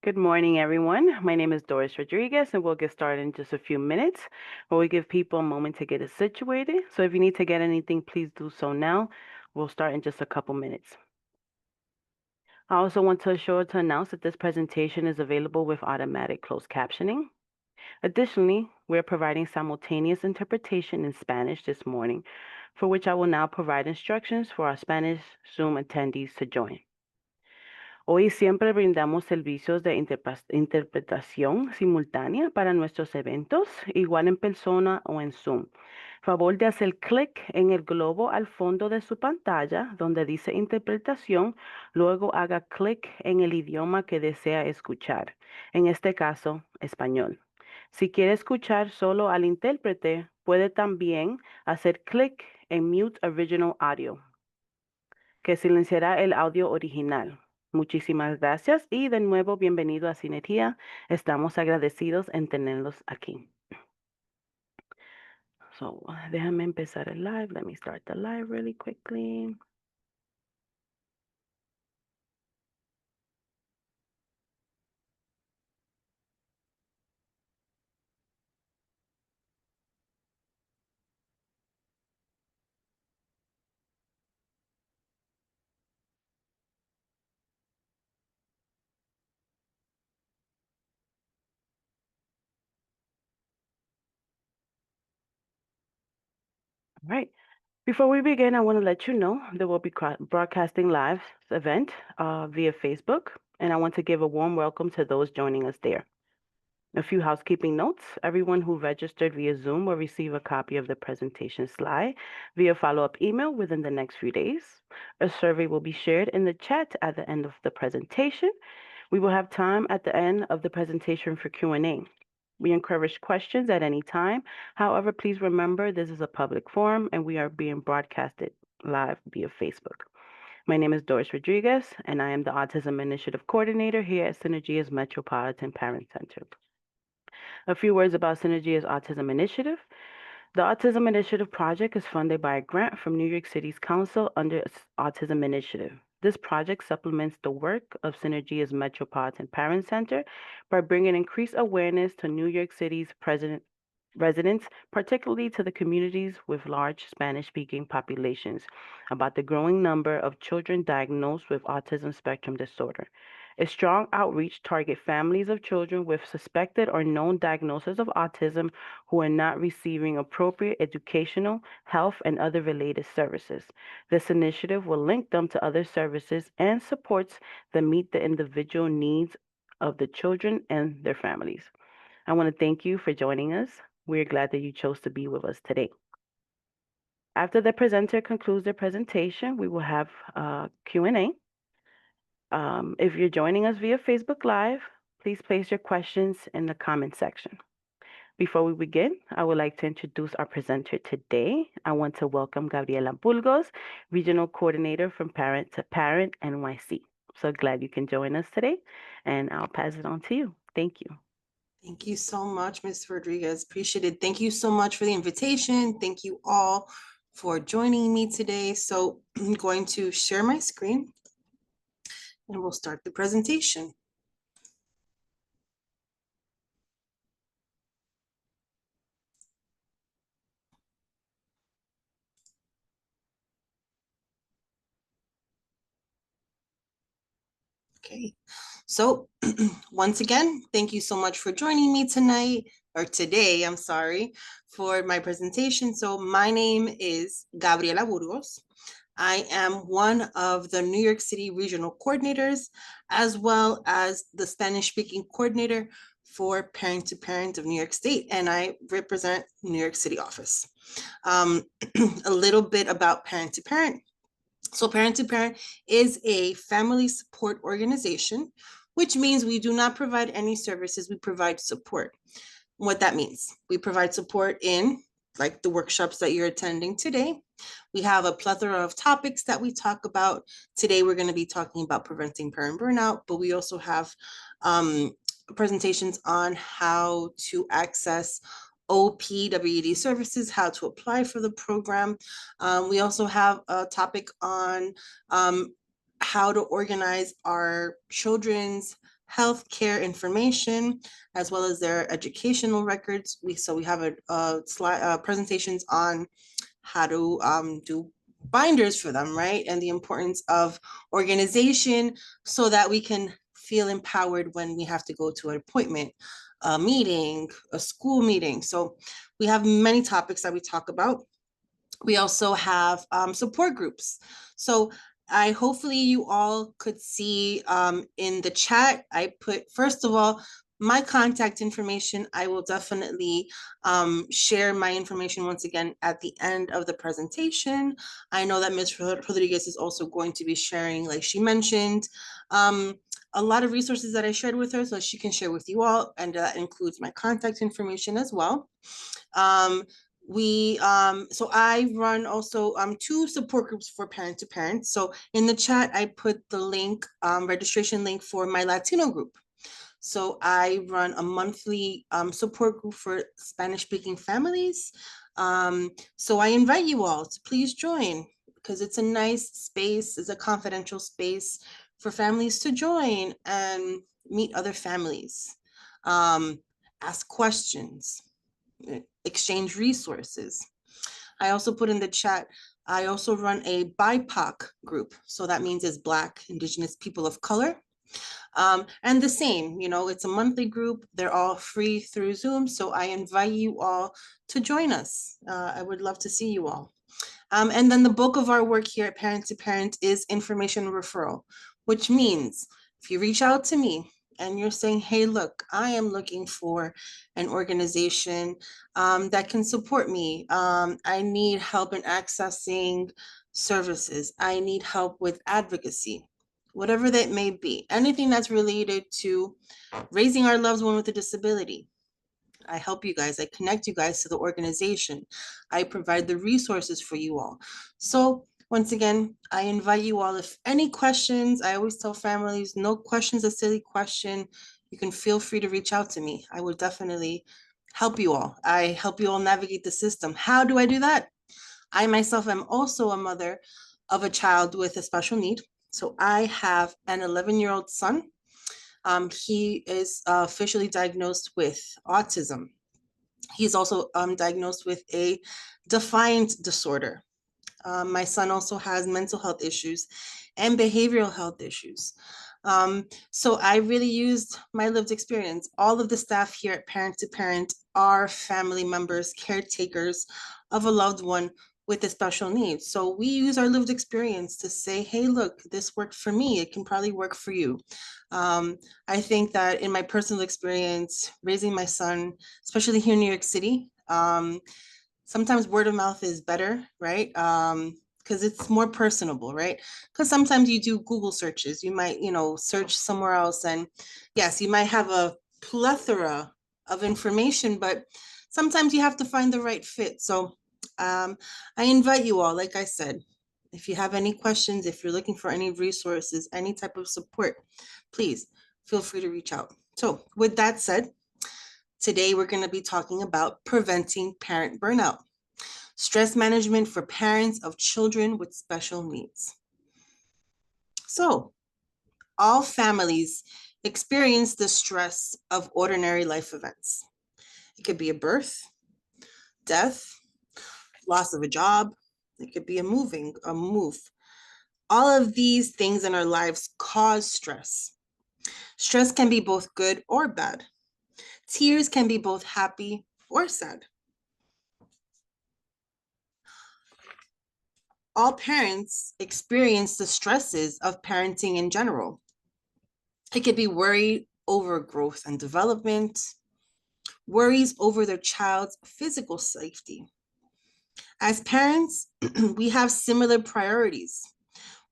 Good morning, everyone. My name is Doris Rodriguez, and we'll get started in just a few minutes where we give people a moment to get it situated. So if you need to get anything, please do so now. We'll start in just a couple minutes. I also want to announce that this presentation is available with automatic closed captioning. Additionally, we're providing simultaneous interpretation in Spanish this morning, for which I will now provide instructions for our Spanish Zoom attendees to join. Hoy siempre brindamos servicios de interpretación simultánea para nuestros eventos, igual en persona o en Zoom. Favor de hacer clic en el globo al fondo de su pantalla donde dice interpretación, luego haga clic en el idioma que desea escuchar, en este caso, español. Si quiere escuchar solo al intérprete, puede también hacer clic en Mute Original Audio, que silenciará el audio original. Muchísimas gracias y de nuevo bienvenido a Sinergia. Estamos agradecidos en tenerlos aquí. So, déjame empezar el live. Let me start the live really quickly. All right. Before we begin, I want to let you know that we'll be broadcasting live event via Facebook, and I want to give a warm welcome to those joining us there. A few housekeeping notes. Everyone who registered via Zoom will receive a copy of the presentation slide via follow-up email within the next few days. A survey will be shared in the chat at the end of the presentation. We will have time at the end of the presentation for Q&A. We encourage questions at any time. However, please remember this is a public forum and we are being broadcasted live via Facebook. My name is Doris Rodriguez, and I am the Autism Initiative Coordinator here at Synergia's Metropolitan Parent Center. A few words about Synergia's Autism Initiative. The Autism Initiative project is funded by a grant from New York City's Council under its Autism Initiative. This project supplements the work of Synergia's Metropolitan Parent Center by bringing increased awareness to New York City's residents, particularly to the communities with large Spanish-speaking populations, about the growing number of children diagnosed with autism spectrum disorder. A strong outreach targets families of children with suspected or known diagnosis of autism who are not receiving appropriate educational, health, and other related services. This initiative will link them to other services and supports that meet the individual needs of the children and their families. I want to thank you for joining us. We're glad that you chose to be with us today. After the presenter concludes their presentation, we will have Q&A. If you're joining us via Facebook Live, please place your questions in the comment section. Before we begin, I would like to introduce our presenter today. I want to welcome Gabriela Burgos, Regional Coordinator from Parent to Parent NYC. So glad you can join us today, and I'll pass it on to you. Thank you. Thank you so much, Ms. Rodriguez. Appreciate it. Thank you so much for the invitation. Thank you all for joining me today. So I'm going to share my screen and we'll start the presentation. Okay, so once again, thank you so much for joining me tonight, or today, I'm sorry, for my presentation. So my name is Gabriela Burgos. I am one of the New York City regional coordinators, as well as the Spanish-speaking coordinator for Parent to Parent of New York State, and I represent New York City office. A little bit about Parent to Parent. So Parent to Parent is a family support organization, which means we do not provide any services, we provide support. What that means, we provide support in like the workshops that you're attending today. We have a plethora of topics that we talk about. Today, we're going to be talking about preventing parent burnout, but we also have presentations on how to access OPWED services, how to apply for the program. We also have a topic on how to organize our children's healthcare information, as well as their educational records. We have a slide presentations on how to do binders for them, right? And the importance of organization so that we can feel empowered when we have to go to an appointment, a meeting, a school meeting. So we have many topics that we talk about. We also have support groups. So hopefully you all could see in the chat, I put, first of all, my contact information. I will definitely share my information once again at the end of the presentation. I know that Ms. Rodriguez is also going to be sharing, like she mentioned, a lot of resources that I shared with her, so she can share with you all, and that includes my contact information as well. So I run also 2 support groups for parent to parent. So in the chat, I put the link, registration link for my Latino group. So I run a monthly support group for Spanish speaking families. So I invite you all to please join, because it's a nice space, it's a confidential space for families to join and meet other families, ask questions, exchange resources. I also put in the chat, I also run a BIPOC group. So that means it's Black, Indigenous people of color. And the same, it's a monthly group. They're all free through Zoom. So I invite you all to join us. I would love to see you all. And then the bulk of our work here at Parent to Parent is information referral, which means if you reach out to me and you're saying, hey, look, I am looking for an organization that can support me. I need help in accessing services. I need help with advocacy, whatever that may be, anything that's related to raising our loved one with a disability. I help you guys. I connect you guys to the organization. I provide the resources for you all. So once again, I invite you all, if any questions, I always tell families, no question's a silly question. You can feel free to reach out to me. I will definitely help you all. I help you all navigate the system. How do I do that? I myself am also a mother of a child with a special need. So I have an 11-year-old son. He is officially diagnosed with autism. He's also diagnosed with a defiant disorder. My son also has mental health issues and behavioral health issues. So I really used my lived experience. All of the staff here at Parent to Parent are family members, caretakers of a loved one with a special needs. So we use our lived experience to say, hey, look, this worked for me. It can probably work for you. I think that in my personal experience, raising my son, especially here in New York City, sometimes word of mouth is better, right? Because it's more personable, right? Because sometimes you do Google searches, you might, search somewhere else, and yes, you might have a plethora of information, but sometimes you have to find the right fit. So I invite you all, like I said, if you have any questions, if you're looking for any resources, any type of support, please feel free to reach out. So with that said, today we're going to be talking about preventing parent burnout, stress management for parents of children with special needs. So all families experience the stress of ordinary life events. It could be a birth, death, loss of a job. It could be a move. All of these things in our lives cause stress. Stress can be both good or bad. Tears can be both happy or sad. All parents experience the stresses of parenting in general. It could be worry over growth and development, worries over their child's physical safety. As parents, we have similar priorities,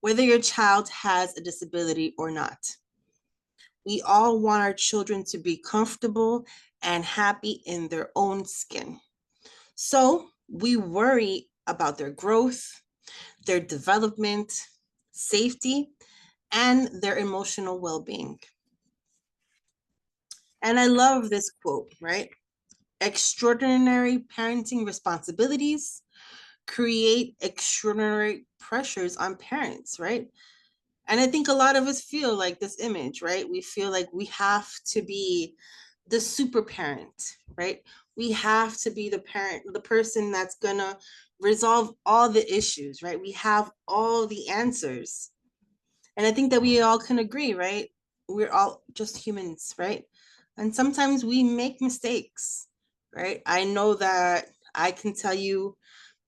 whether your child has a disability or not. We all want our children to be comfortable and happy in their own skin. So we worry about their growth, their development, safety, and their emotional well-being. And I love this quote, right? Extraordinary parenting responsibilities create extraordinary pressures on parents, right? And I think a lot of us feel like this image, right? We feel like we have to be the super parent, right? We have to be the parent, the person that's gonna resolve all the issues, right? We have all the answers. And I think that we all can agree, right? We're all just humans, right? And sometimes we make mistakes, right? I know that I can tell you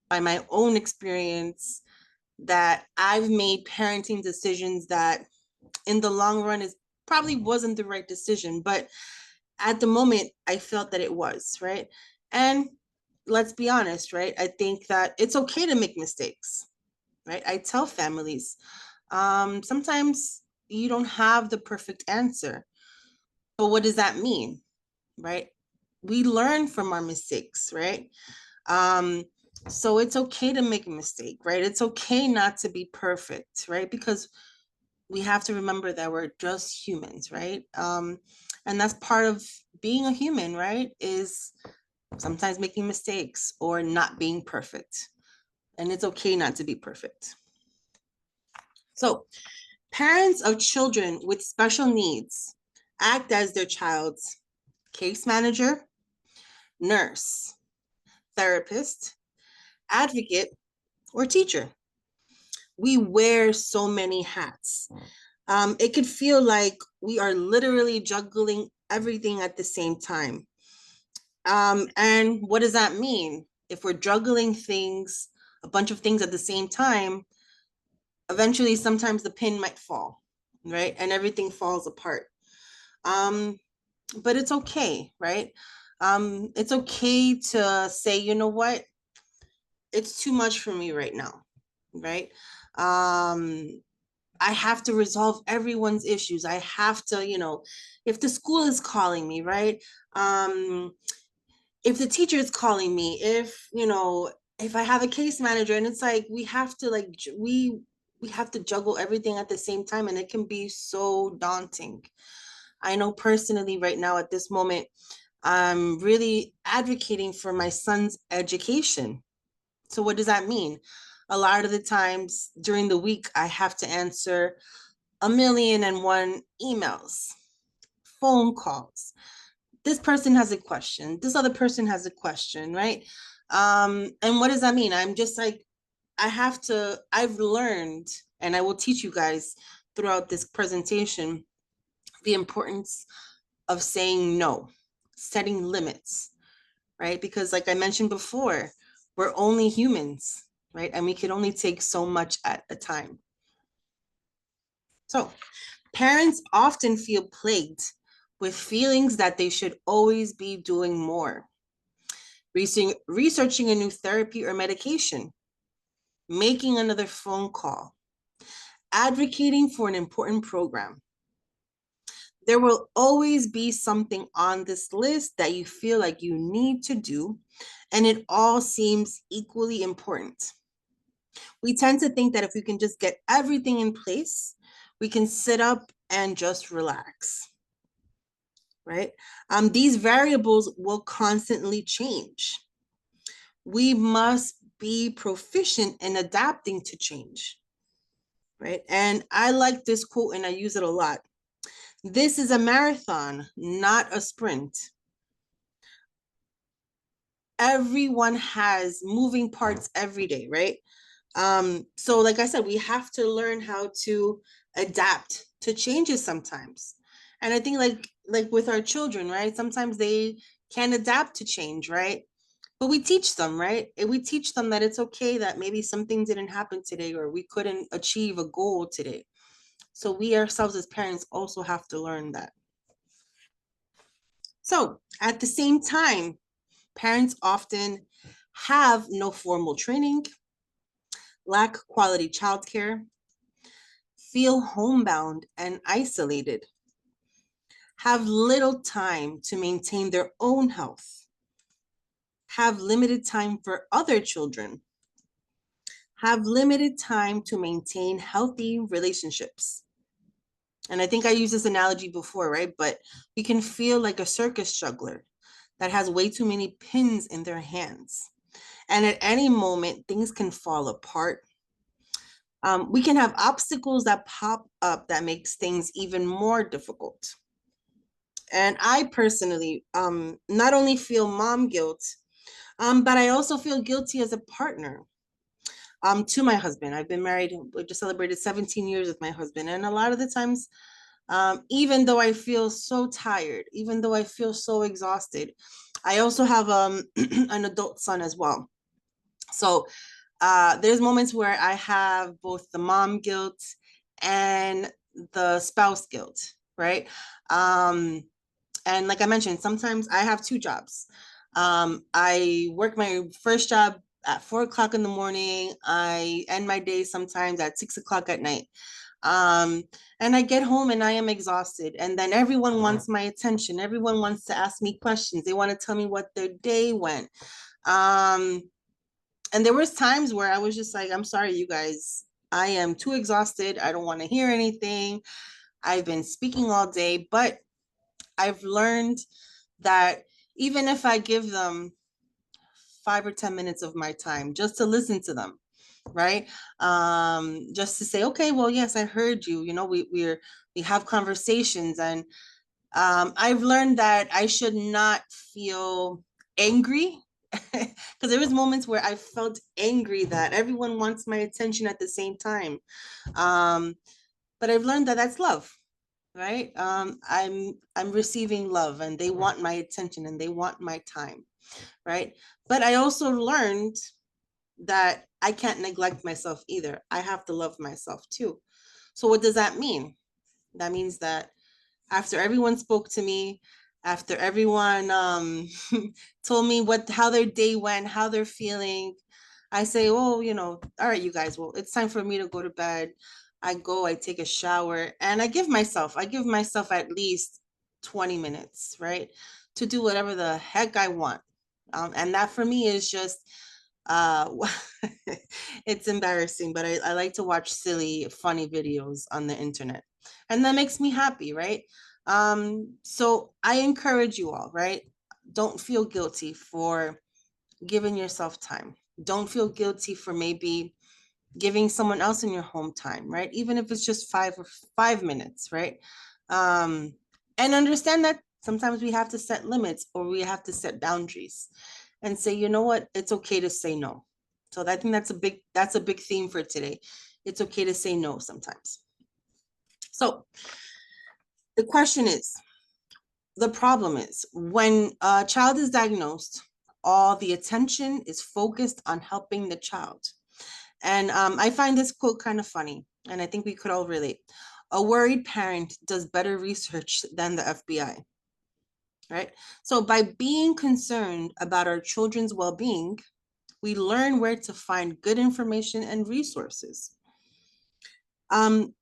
by my own experience that I've made parenting decisions that in the long run is probably wasn't the right decision, but at the moment I felt that it was, right? And let's be honest, right? I think that it's okay to make mistakes, right? I tell families, sometimes you don't have the perfect answer. But what does that mean, right? We learn from our mistakes, right? Um, so it's okay to make a mistake, right? It's okay not to be perfect, right? Because we have to remember that we're just humans, right? And that's part of being a human, right? Is sometimes making mistakes or not being perfect. And it's okay not to be perfect. So, parents of children with special needs act as their child's case manager, nurse, therapist, advocate, or teacher. We wear so many hats. It could feel like we are literally juggling everything at the same time. And what does that mean? If we're juggling things, a bunch of things at the same time, eventually sometimes the pin might fall, right? And everything falls apart. Um, but it's okay, right? It's okay to say, you know what? It's too much for me right now, right? I have to resolve everyone's issues. I have to, if the school is calling me, right? If the teacher is calling me, if I have a case manager, and it's like we have to we have to juggle everything at the same time, and it can be so daunting. I know personally right now at this moment, I'm really advocating for my son's education. So what does that mean? A lot of the times during the week, I have to answer 1,000,001 emails, phone calls. This person has a question. This other person has a question, right? And what does that mean? I'm just like, I've learned, and I will teach you guys throughout this presentation, the importance of saying no, setting limits, right? Because like I mentioned before, we're only humans, right? And we can only take so much at a time. So parents often feel plagued with feelings that they should always be doing more. Researching a new therapy or medication, making another phone call, advocating for an important program. There will always be something on this list that you feel like you need to do, and it all seems equally important. We tend to think that if we can just get everything in place, we can sit up and just relax, right? These variables will constantly change. We must be proficient in adapting to change, right? And I like this quote and I use it a lot. This is a marathon, not a sprint. Everyone has moving parts every day, right? So like I said, we have to learn how to adapt to changes sometimes. And I think like with our children, right? Sometimes they can't adapt to change, right? But we teach them, right? And we teach them that it's okay that maybe something didn't happen today or we couldn't achieve a goal today. So we ourselves as parents also have to learn that. So at the same time, parents often have no formal training, lack quality childcare, feel homebound and isolated, have little time to maintain their own health, have limited time for other children, have limited time to maintain healthy relationships. And I think I used this analogy before, right? But we can feel like a circus juggler that has way too many pins in their hands. And at any moment, things can fall apart. We can have obstacles that pop up that makes things even more difficult. And I personally not only feel mom guilt, but I also feel guilty as a partner to my husband. I've been married, we just celebrated 17 years with my husband. And a lot of the times, even though I feel so tired, even though I feel so exhausted, I also have an adult son as well. So there's moments where I have both the mom guilt and the spouse guilt, right? And like I mentioned, sometimes I have two jobs. I work my first job at 4 o'clock in the morning. I end my day sometimes at 6 o'clock at night. Um, and I get home and I am exhausted. And then everyone wants my attention. Everyone wants to ask me questions. They want to tell me what their day went. Um, and there was times where I was just like, I'm sorry, you guys, I am too exhausted. I don't want to hear anything. I've been speaking all day, but I've learned that even if I give them 5 or 10 minutes of my time just to listen to them, right? Just to say, okay, well, yes, I heard you. You know, we have conversations, and I've learned that I should not feel angry because there was moments where I felt angry that everyone wants my attention at the same time. But I've learned that that's love, right? I'm receiving love, and they want my attention and they want my time, right? But I also learned that I can't neglect myself either. I have to love myself too. So what does that mean? That means that after everyone spoke to me, after everyone told me how their day went, how they're feeling, I say, oh, all right, you guys, well, it's time for me to go to bed. I go, I take a shower, and I give myself at least 20 minutes, right? To do whatever the heck I want. And that for me is just, uh, it's embarrassing, but I like to watch silly, funny videos on the internet. And that makes me happy, right? So I encourage you all, right? Don't feel guilty for giving yourself time. Don't feel guilty for maybe giving someone else in your home time, right? Even if it's just 5 minutes, right? Um, and understand that sometimes we have to set limits or we have to set boundaries and say, you know what, it's okay to say no. So I think that's a big theme for today. It's okay to say no sometimes. So the question is, the problem is when a child is diagnosed, all the attention is focused on helping the child. And I find this quote kind of funny, and I think we could all relate. A worried parent does better research than the FBI, right? So by being concerned about our children's well-being, we learn where to find good information and resources.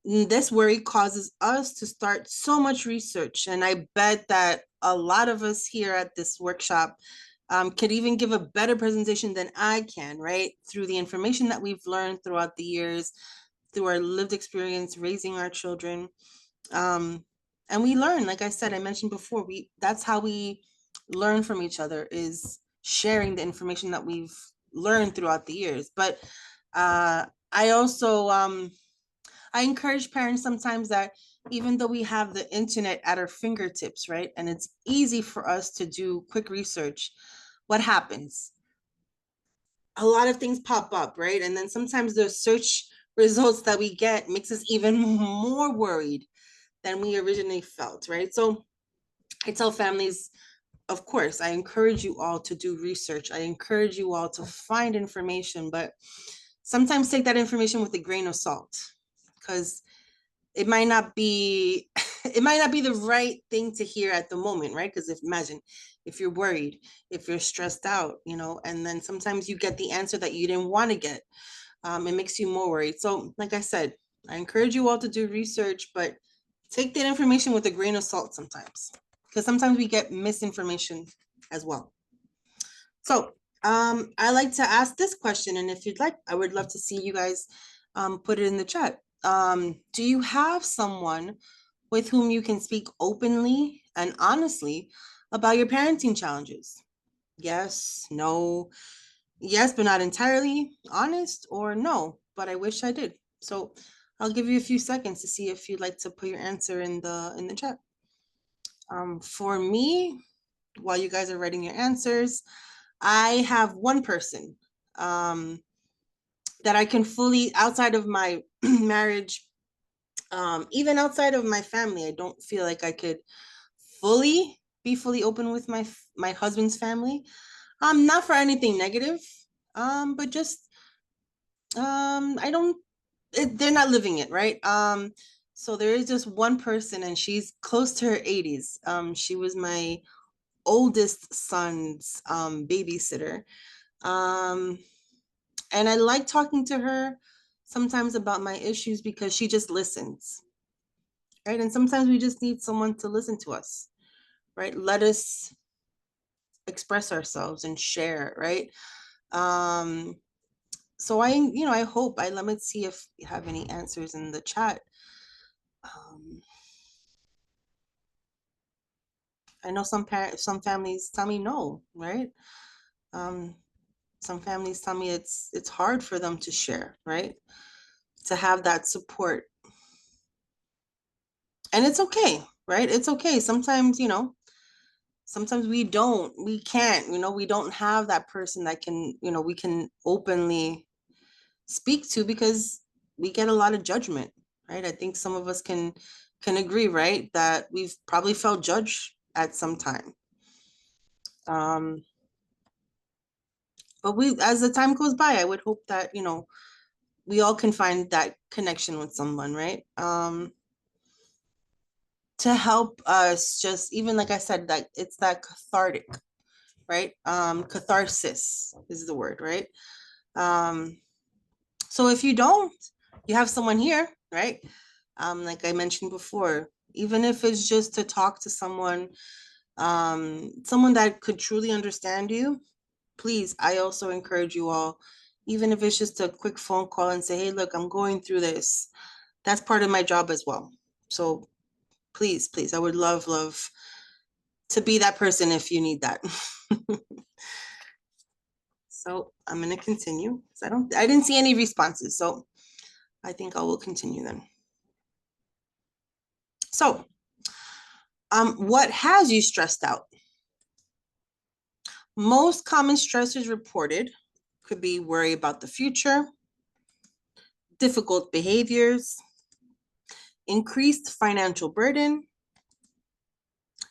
This worry causes us to start so much research, and I bet that a lot of us here at this workshop could even give a better presentation than I can, right? Through the information that we've learned throughout the years, through our lived experience raising our children. And we learn, like I said, I mentioned before, that's how we learn from each other, is sharing the information that we've learned throughout the years. But I also I encourage parents sometimes that even though we have the internet at our fingertips, right, and it's easy for us to do quick research, what happens? A lot of things pop up, right? And then sometimes the search results that we get makes us even more worried than we originally felt, right? So I tell families, of course, I encourage you all to do research. I encourage you all to find information, but sometimes take that information with a grain of salt, because it might not be it might not be the right thing to hear at the moment, right? Because imagine if you're worried, if you're stressed out, and then sometimes you get the answer that you didn't want to get. It makes you more worried. So like I said, I encourage you all to do research, but take that information with a grain of salt sometimes, because sometimes we get misinformation as well. So I like to ask this question, and if you'd like, I would love to see you guys put it in the chat. Do you have someone with whom you can speak openly and honestly about your parenting challenges? Yes, no, yes, but not entirely, honest, or no, but I wish I did. So I'll give you a few seconds to see if you'd like to put your answer in the chat. For me, while you guys are writing your answers, I have one person that I can fully, outside of my marriage, even outside of my family, I don't feel like I could be fully open with my husband's family. Not for anything negative, but just I don't. They're not living it, right? So there is just one person, and she's close to her 80s. She was my oldest son's babysitter. Um, and I like talking to her sometimes about my issues because she just listens, right? And sometimes we just need someone to listen to us, right? Let us express ourselves and share, right? Um, so I hope let me see if you have any answers in the chat. I know some families tell me no, right? Some families tell me it's hard for them to share, right? To have that support. And it's okay, right? It's okay. Sometimes, sometimes we can't, we don't have that person that can, we can openly speak to because we get a lot of judgment, right? I think some of us can agree, right? That we've probably felt judged at some time. But as the time goes by, I would hope that, we all can find that connection with someone, right? To help us just, even like I said, that it's that cathartic, right? Catharsis is the word, right? So if you don't, you have someone here, right? Like I mentioned before, even if it's just to talk to someone, someone that could truly understand you, please, I also encourage you all, even if it's just a quick phone call and say, hey, look, I'm going through this. That's part of my job as well. So please, please, I would love to be that person if you need that. So I'm going to continue. I didn't see any responses. So I think I will continue then. So what has you stressed out? Most common stressors reported could be worry about the future, difficult behaviors, increased financial burden,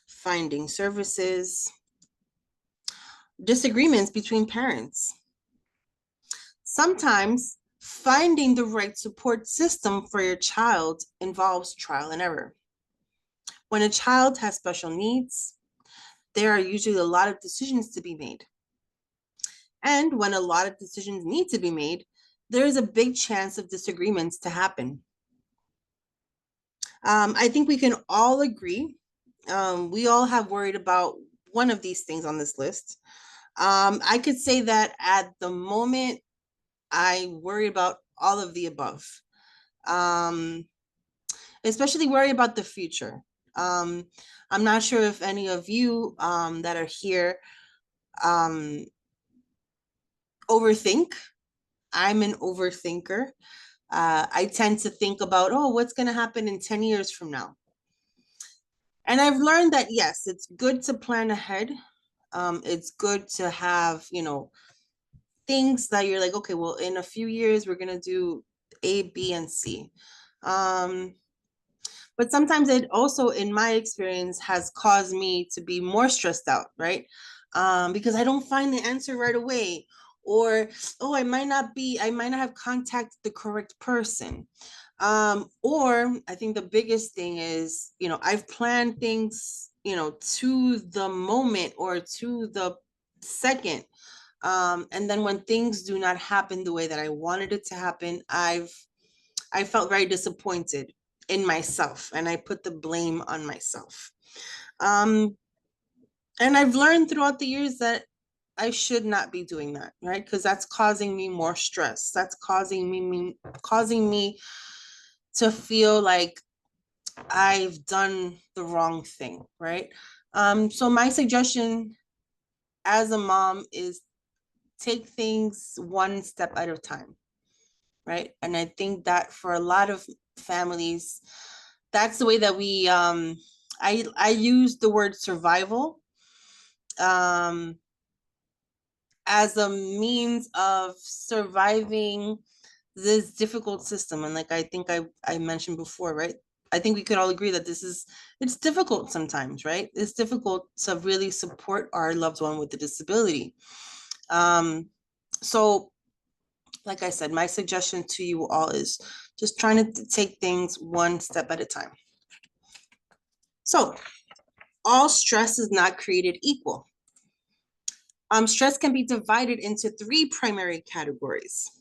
finding services, disagreements between parents. Sometimes finding the right support system for your child involves trial and error. When a child has special needs, there are usually a lot of decisions to be made. And when a lot of decisions need to be made, there is a big chance of disagreements to happen. I think we can all agree. We all have worried about one of these things on this list. I could say that at the moment, I worry about all of the above. Especially worry about the future. I'm not sure if any of you that are here overthink. I'm an overthinker. I tend to think about, oh, what's going to happen in 10 years from now? And I've learned that, yes, it's good to plan ahead. It's good to have, things that you're like, okay, well, in a few years, we're going to do A, B, and C. But sometimes it also, in my experience, has caused me to be more stressed out, right? Because I don't find the answer right away. Or, oh, I might not have contacted the correct person. Or I think the biggest thing is, I've planned things, to the moment or to the second. And then when things do not happen the way that I wanted it to happen, I felt very disappointed in myself, and I put the blame on myself. And I've learned throughout the years that I should not be doing that, right? Because that's causing me more stress. That's causing me to feel like I've done the wrong thing, right? So my suggestion as a mom is take things one step at a time. right? And I think that for a lot of families, that's the way that we I use the word survival um as a means of surviving this difficult system. And like I think I mentioned before, right? I think we could all agree that it's difficult sometimes, right? It's difficult to really support our loved one with a disability. So like I said, my suggestion to you all is just trying to take things one step at a time. So all stress is not created equal. Stress can be divided into three primary categories.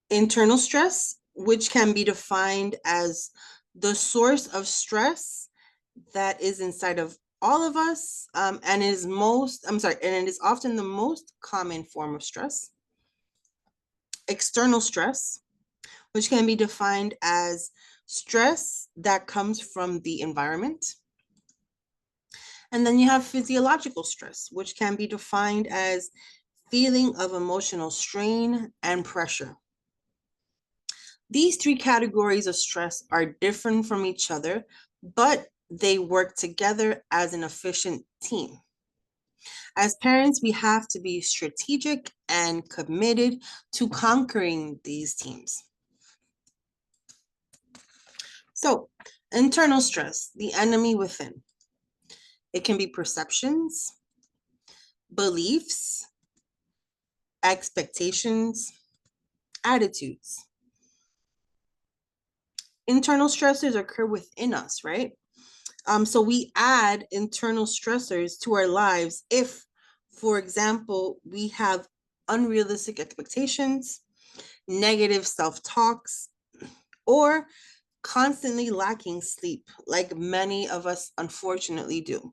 Internal stress, which can be defined as the source of stress that is inside of all of us, and it is often the most common form of stress. External stress, which can be defined as stress that comes from the environment. And then you have physiological stress, which can be defined as feeling of emotional strain and pressure. These three categories of stress are different from each other, but they work together as an efficient team. As parents, we have to be strategic and committed to conquering these teams. So, internal stress, the enemy within. It can be perceptions, beliefs, expectations, attitudes. Internal stressors occur within us, right? So we add internal stressors to our lives if, for example, we have unrealistic expectations, negative self-talks, or constantly lacking sleep, like many of us unfortunately do.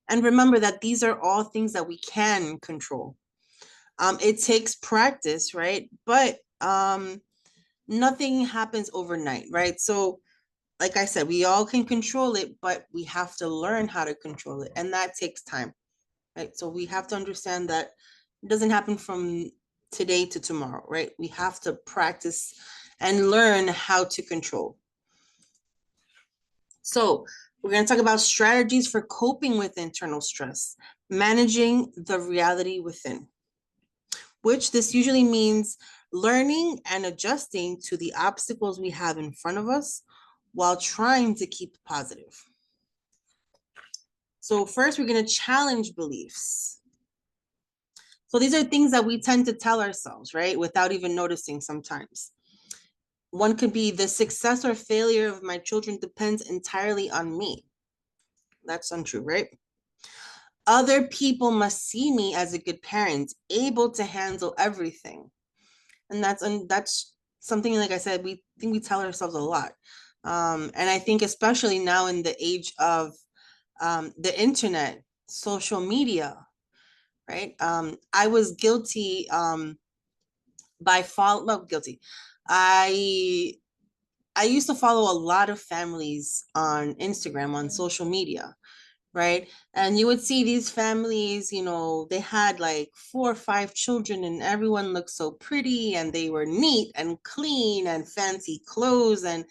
And remember that these are all things that we can control. It takes practice, right? But nothing happens overnight, right? So like I said, we all can control it, but we have to learn how to control it. And that takes time, right? So we have to understand that it doesn't happen from today to tomorrow, right? We have to practice and learn how to control. So we're going to talk about strategies for coping with internal stress, managing the reality within, which this usually means learning and adjusting to the obstacles we have in front of us while trying to keep positive. So first, we're going to challenge beliefs. So these are things that we tend to tell ourselves, right? Without even noticing sometimes. One could be the success or failure of my children depends entirely on me. That's untrue, right? Other people must see me as a good parent, able to handle everything. And that's something, like I said, we think we tell ourselves a lot. And I think especially now in the age of the internet, social media, right? I was guilty guilty. I I used to follow a lot of families on Instagram, on social media, right? And you would see these families, they had like 4 or 5 children and everyone looked so pretty and they were neat and clean and fancy clothes and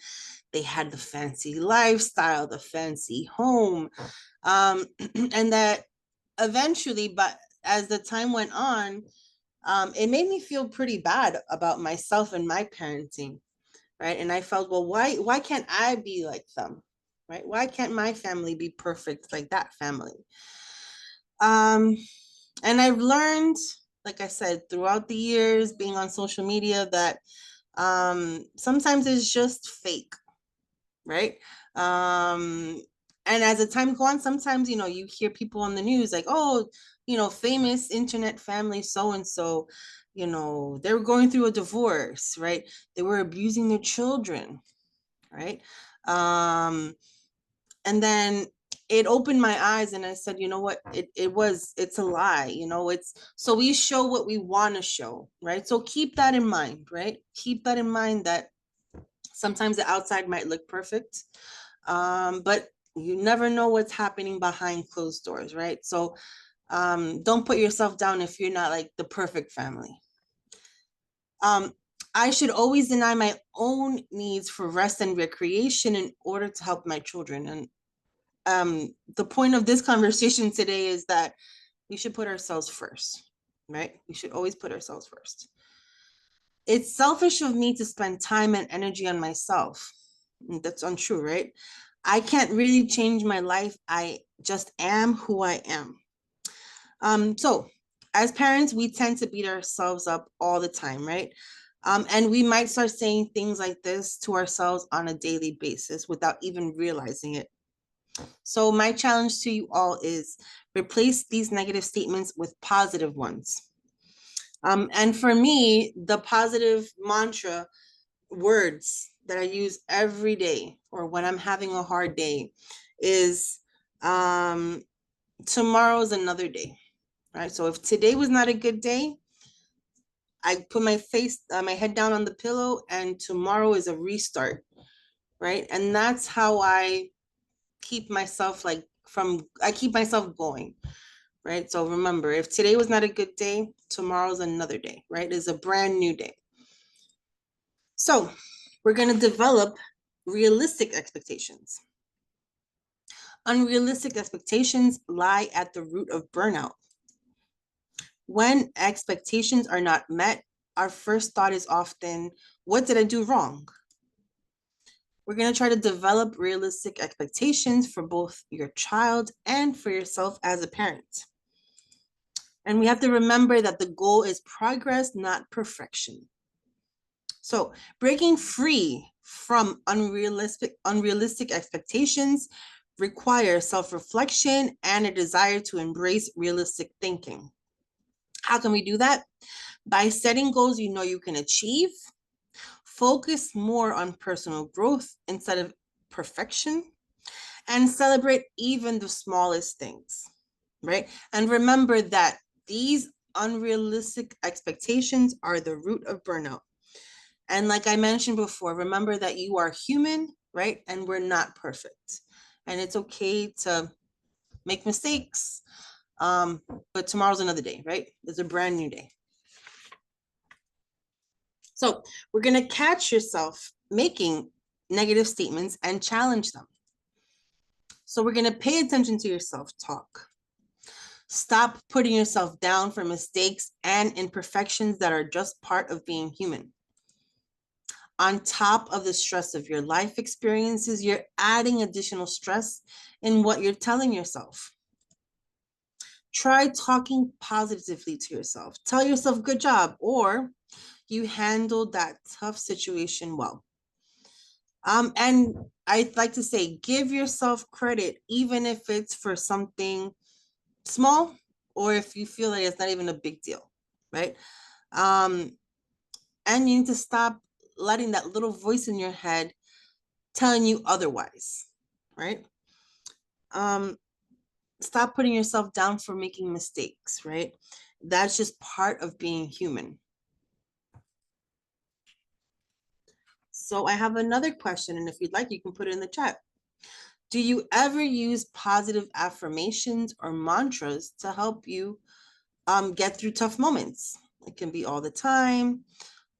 they had the fancy lifestyle, the fancy home. And that eventually, but as the time went on, it made me feel pretty bad about myself and my parenting, right? And I felt, well, why can't I be like them, right? Why can't my family be perfect like that family? And I've learned, like I said, throughout the years being on social media that sometimes it's just fake, right? And as the time goes on, sometimes, you hear people on the news like, oh, famous internet family so and so, they were going through a divorce, right? They were abusing their children, right? And then it opened my eyes and I said, you know what, it's a lie, it's so we show what we want to show, right? So keep that in mind, right? Keep that in mind that sometimes the outside might look perfect, but you never know what's happening behind closed doors, right? So don't put yourself down if you're not like the perfect family. I should always deny my own needs for rest and recreation in order to help my children. And the point of this conversation today is that we should put ourselves first, right? We should always put ourselves first. It's selfish of me to spend time and energy on myself. That's untrue, right? I can't really change my life. I just am who I am. So as parents, we tend to beat ourselves up all the time, right? And we might start saying things like this to ourselves on a daily basis without even realizing it. So my challenge to you all is replace these negative statements with positive ones. And for me, the positive mantra words that I use every day or when I'm having a hard day is tomorrow's another day, right? So if today was not a good day, I put my head down on the pillow, and tomorrow is a restart, right? And that's how I keep myself I keep myself going, right? So remember, if today was not a good day, tomorrow's another day, right? It's a brand new day. So we're going to develop realistic expectations. Unrealistic expectations lie at the root of burnout. When expectations are not met, our first thought is often, what did I do wrong? We're going to try to develop realistic expectations for both your child and for yourself as a parent. And we have to remember that the goal is progress, not perfection. So breaking free from unrealistic expectations requires self-reflection and a desire to embrace realistic thinking. How can we do that? By setting goals you know you can achieve, focus more on personal growth instead of perfection, and celebrate even the smallest things, right? And remember that these unrealistic expectations are the root of burnout. And like I mentioned before, remember that you are human, right? And we're not perfect. And it's okay to make mistakes. But tomorrow's another day, right? It's a brand new day. So we're going to catch yourself making negative statements and challenge them. So we're going to pay attention to your self-talk. Stop putting yourself down for mistakes and imperfections that are just part of being human. On top of the stress of your life experiences, you're adding additional stress in what you're telling yourself. Try talking positively to yourself. Tell yourself, good job, or you handled that tough situation well. And I'd like to say, give yourself credit, even if it's for something small, or if you feel like it's not even a big deal, right? And you need to stop letting that little voice in your head telling you otherwise, right? Stop putting yourself down for making mistakes, right? That's just part of being human. So I have another question, and if you'd like, you can put it in the chat. Do you ever use positive affirmations or mantras to help you get through tough moments? It can be all the time,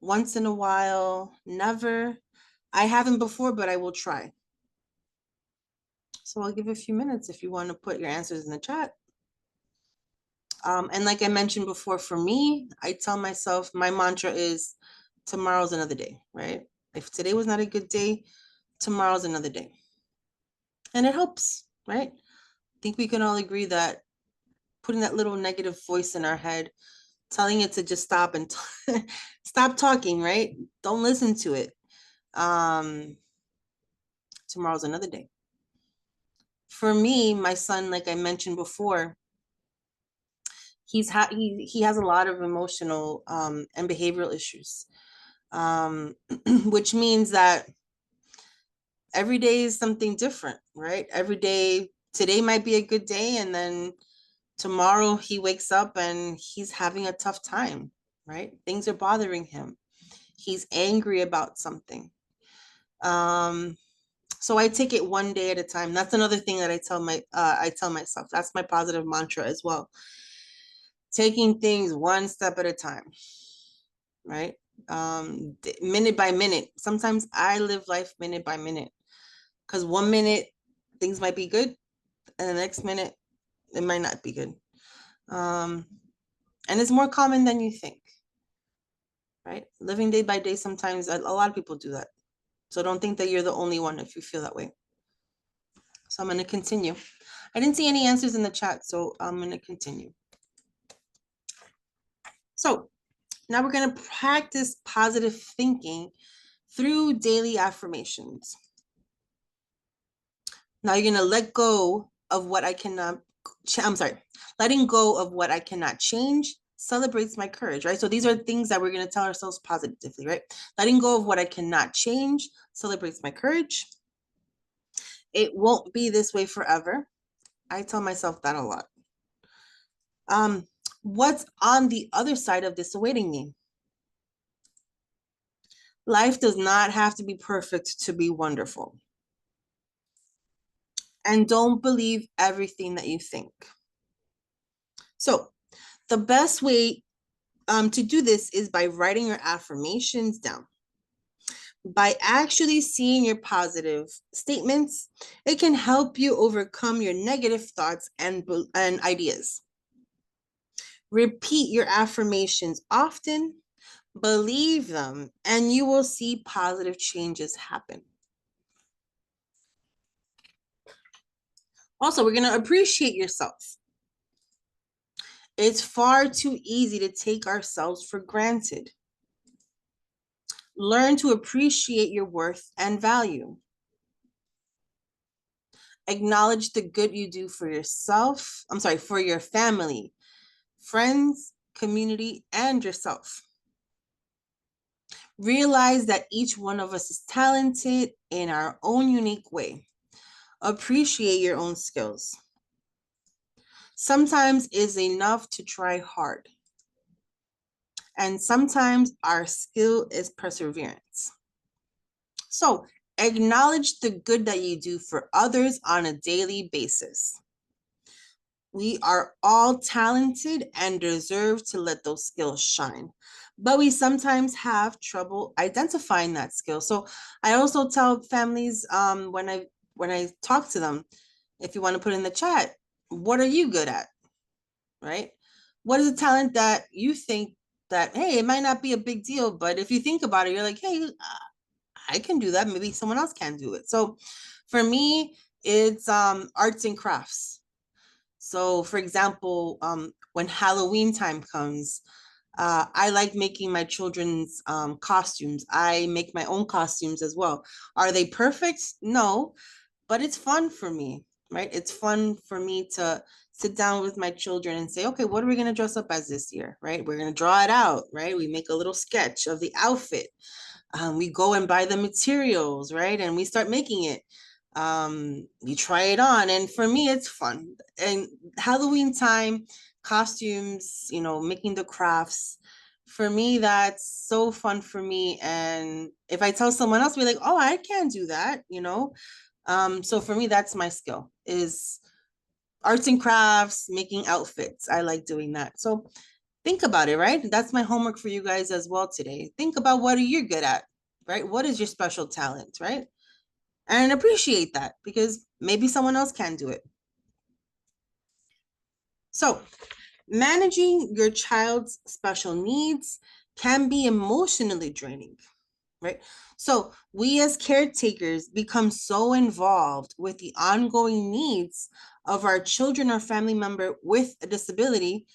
once in a while, never. I haven't before, but I will try. So I'll give a few minutes if you want to put your answers in the chat. And like I mentioned before, for me, I tell myself my mantra is tomorrow's another day, right? If today was not a good day, tomorrow's another day. And it helps, right? I think we can all agree that putting that little negative voice in our head, telling it to just stop and stop talking, right? Don't listen to it. Tomorrow's another day. For me, my son, like I mentioned before, he has a lot of emotional and behavioral issues, which means that every day is something different, right? Every day, today might be a good day, and then tomorrow he wakes up and he's having a tough time, right? Things are bothering him. He's angry about something. So I take it one day at a time. That's another thing that I tell myself. That's my positive mantra as well. Taking things one step at a time, right? minute by minute. Sometimes I live life minute by minute, because 1 minute things might be good, and the next minute it might not be good. And it's more common than you think, right? Living day by day, sometimes a lot of people do that. So don't think that you're the only one if you feel that way. So I'm going to continue. I didn't see any answers in the chat, so I'm going to continue. So now we're going to practice positive thinking through daily affirmations. Now you're going to let go of what I cannot, letting go of what I cannot change celebrates my courage, right? So these are things that we're going to tell ourselves positively, right? Letting go of what I cannot change celebrates my courage. It won't be this way forever. I tell myself that a lot. What's on the other side of this awaiting me? Life does not have to be perfect to be wonderful. And don't believe everything that you think. So the best way to do this is by writing your affirmations down. By actually seeing your positive statements, it can help you overcome your negative thoughts and ideas. Repeat your affirmations often, believe them, and you will see positive changes happen. Also, we're going to appreciate yourself. It's far too easy to take ourselves for granted. Learn to appreciate your worth and value. Acknowledge the good you do for yourself, for your family, friends, community, and yourself. Realize that each one of us is talented in our own unique way. Appreciate your own skills. Sometimes it's enough to try hard. And sometimes our skill is perseverance. So acknowledge the good that you do for others on a daily basis. We are all talented and deserve to let those skills shine, but we sometimes have trouble identifying that skill. So I also tell families when I talk to them, if you want to put in the chat, what are you good at, right? What is a talent that you think that, hey, it might not be a big deal, but if you think about it, you're like, hey, I can do that. Maybe someone else can do it. So for me, it's arts and crafts. So for example, when Halloween time comes, I like making my children's costumes. I make my own costumes as well. Are they perfect? No, but it's fun for me, right? It's fun for me to sit down with my children and say, okay, what are we going to dress up as this year, right? We're going to draw it out, right? We make a little sketch of the outfit. We go and buy the materials, right? And we start making it. You try it on, and for me it's fun. And Halloween time, costumes, making the crafts, for me that's so fun for me. And if I tell someone else, be like, oh, I can't do that. So for me, that's my skill, is arts and crafts, making outfits. I like doing that. So think about it, right? That's my homework for you guys as well today. Think about what are you good at, right? What is your special talent, right? And appreciate that, because maybe someone else can do it. So managing your child's special needs can be emotionally draining, right? So we as caretakers become so involved with the ongoing needs of our children or family member with a disability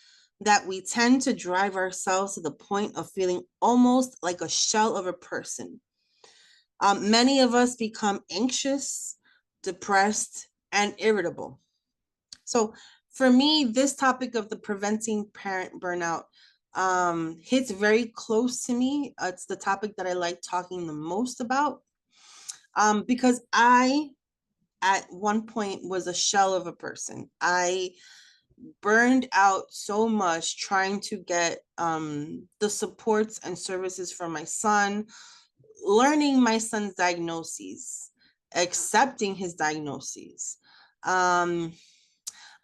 that we tend to drive ourselves to the point of feeling almost like a shell of a person. Many of us become anxious, depressed, and irritable. So for me, this topic of the preventing parent burnout hits very close to me. It's the topic that I like talking the most about, because I, at one point, was a shell of a person. I burned out so much trying to get the supports and services for my son, learning my son's diagnoses, accepting his diagnoses.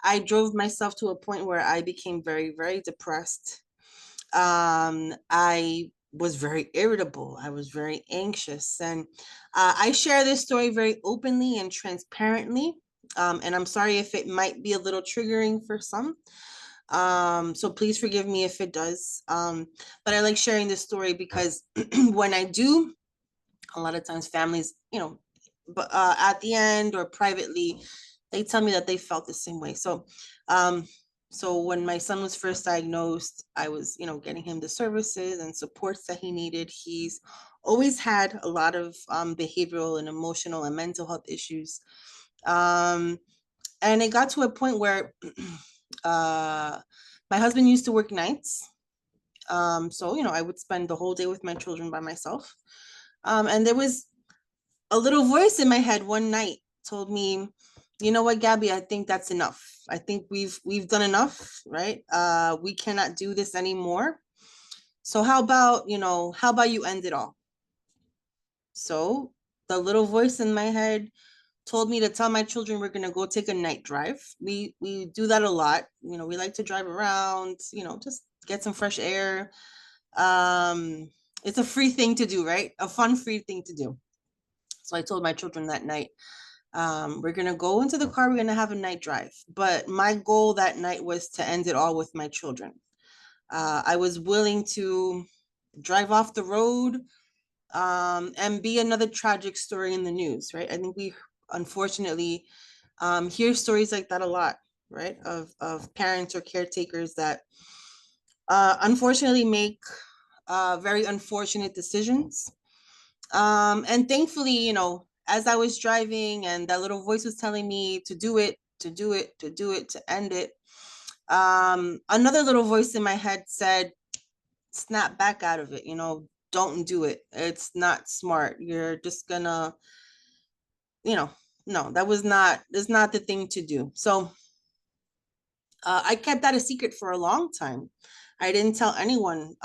I drove myself to a point where I became very, very depressed. I was very irritable. I was very anxious. And I share this story very openly and transparently. And I'm sorry if it might be a little triggering for some. So please forgive me if it does. But I like sharing this story because when I do, a lot of times families, but at the end or privately, they tell me that they felt the same way. So when my son was first diagnosed, I was, getting him the services and supports that he needed. He's always had a lot of behavioral and emotional and mental health issues. And it got to a point where my husband used to work nights. So, I would spend the whole day with my children by myself. And there was a little voice in my head one night told me, you know what, Gabby, I think that's enough. I think we've done enough, right? We cannot do this anymore. So how about you end it all? So the little voice in my head told me to tell my children we're gonna go take a night drive. We do that a lot. We like to drive around, just get some fresh air. It's a free thing to do, right? A fun, free thing to do. So I told my children that night, we're going to go into the car, we're going to have a night drive. But my goal that night was to end it all with my children. I was willing to drive off the road and be another tragic story in the news, right? I think we unfortunately hear stories like that a lot, right? Of parents or caretakers that unfortunately make very unfortunate decisions. And thankfully, as I was driving and that little voice was telling me to do it, to do it, to do it, to end it, another little voice in my head said, snap back out of it, don't do it. It's not smart. You're just gonna, no, that's not the thing to do. So I kept that a secret for a long time. I didn't tell anyone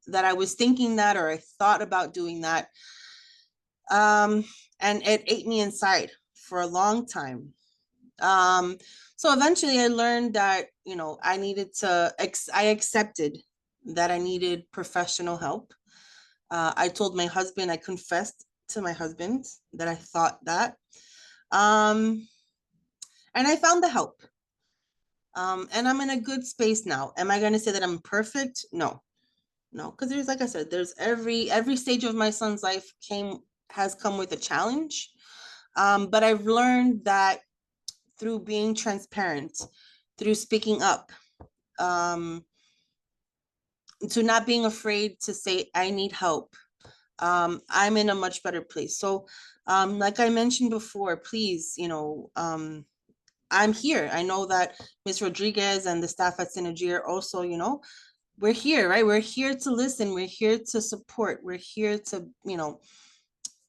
that I was thinking that or I thought about doing that. And it ate me inside for a long time. So eventually I learned that, I accepted that I needed professional help. I told my husband, I confessed to my husband that I thought that. And I found the help. And I'm in a good space now. Am I going to say that I'm perfect? No, because there's, like I said, there's every stage of my son's life has come with a challenge. But I've learned that through being transparent, through speaking up, to not being afraid to say, I need help. I'm in a much better place. So, like I mentioned before, please, I'm here. I know that Ms. Rodriguez and the staff at Synergy are also, we're here, right? We're here to listen. We're here to support. We're here to,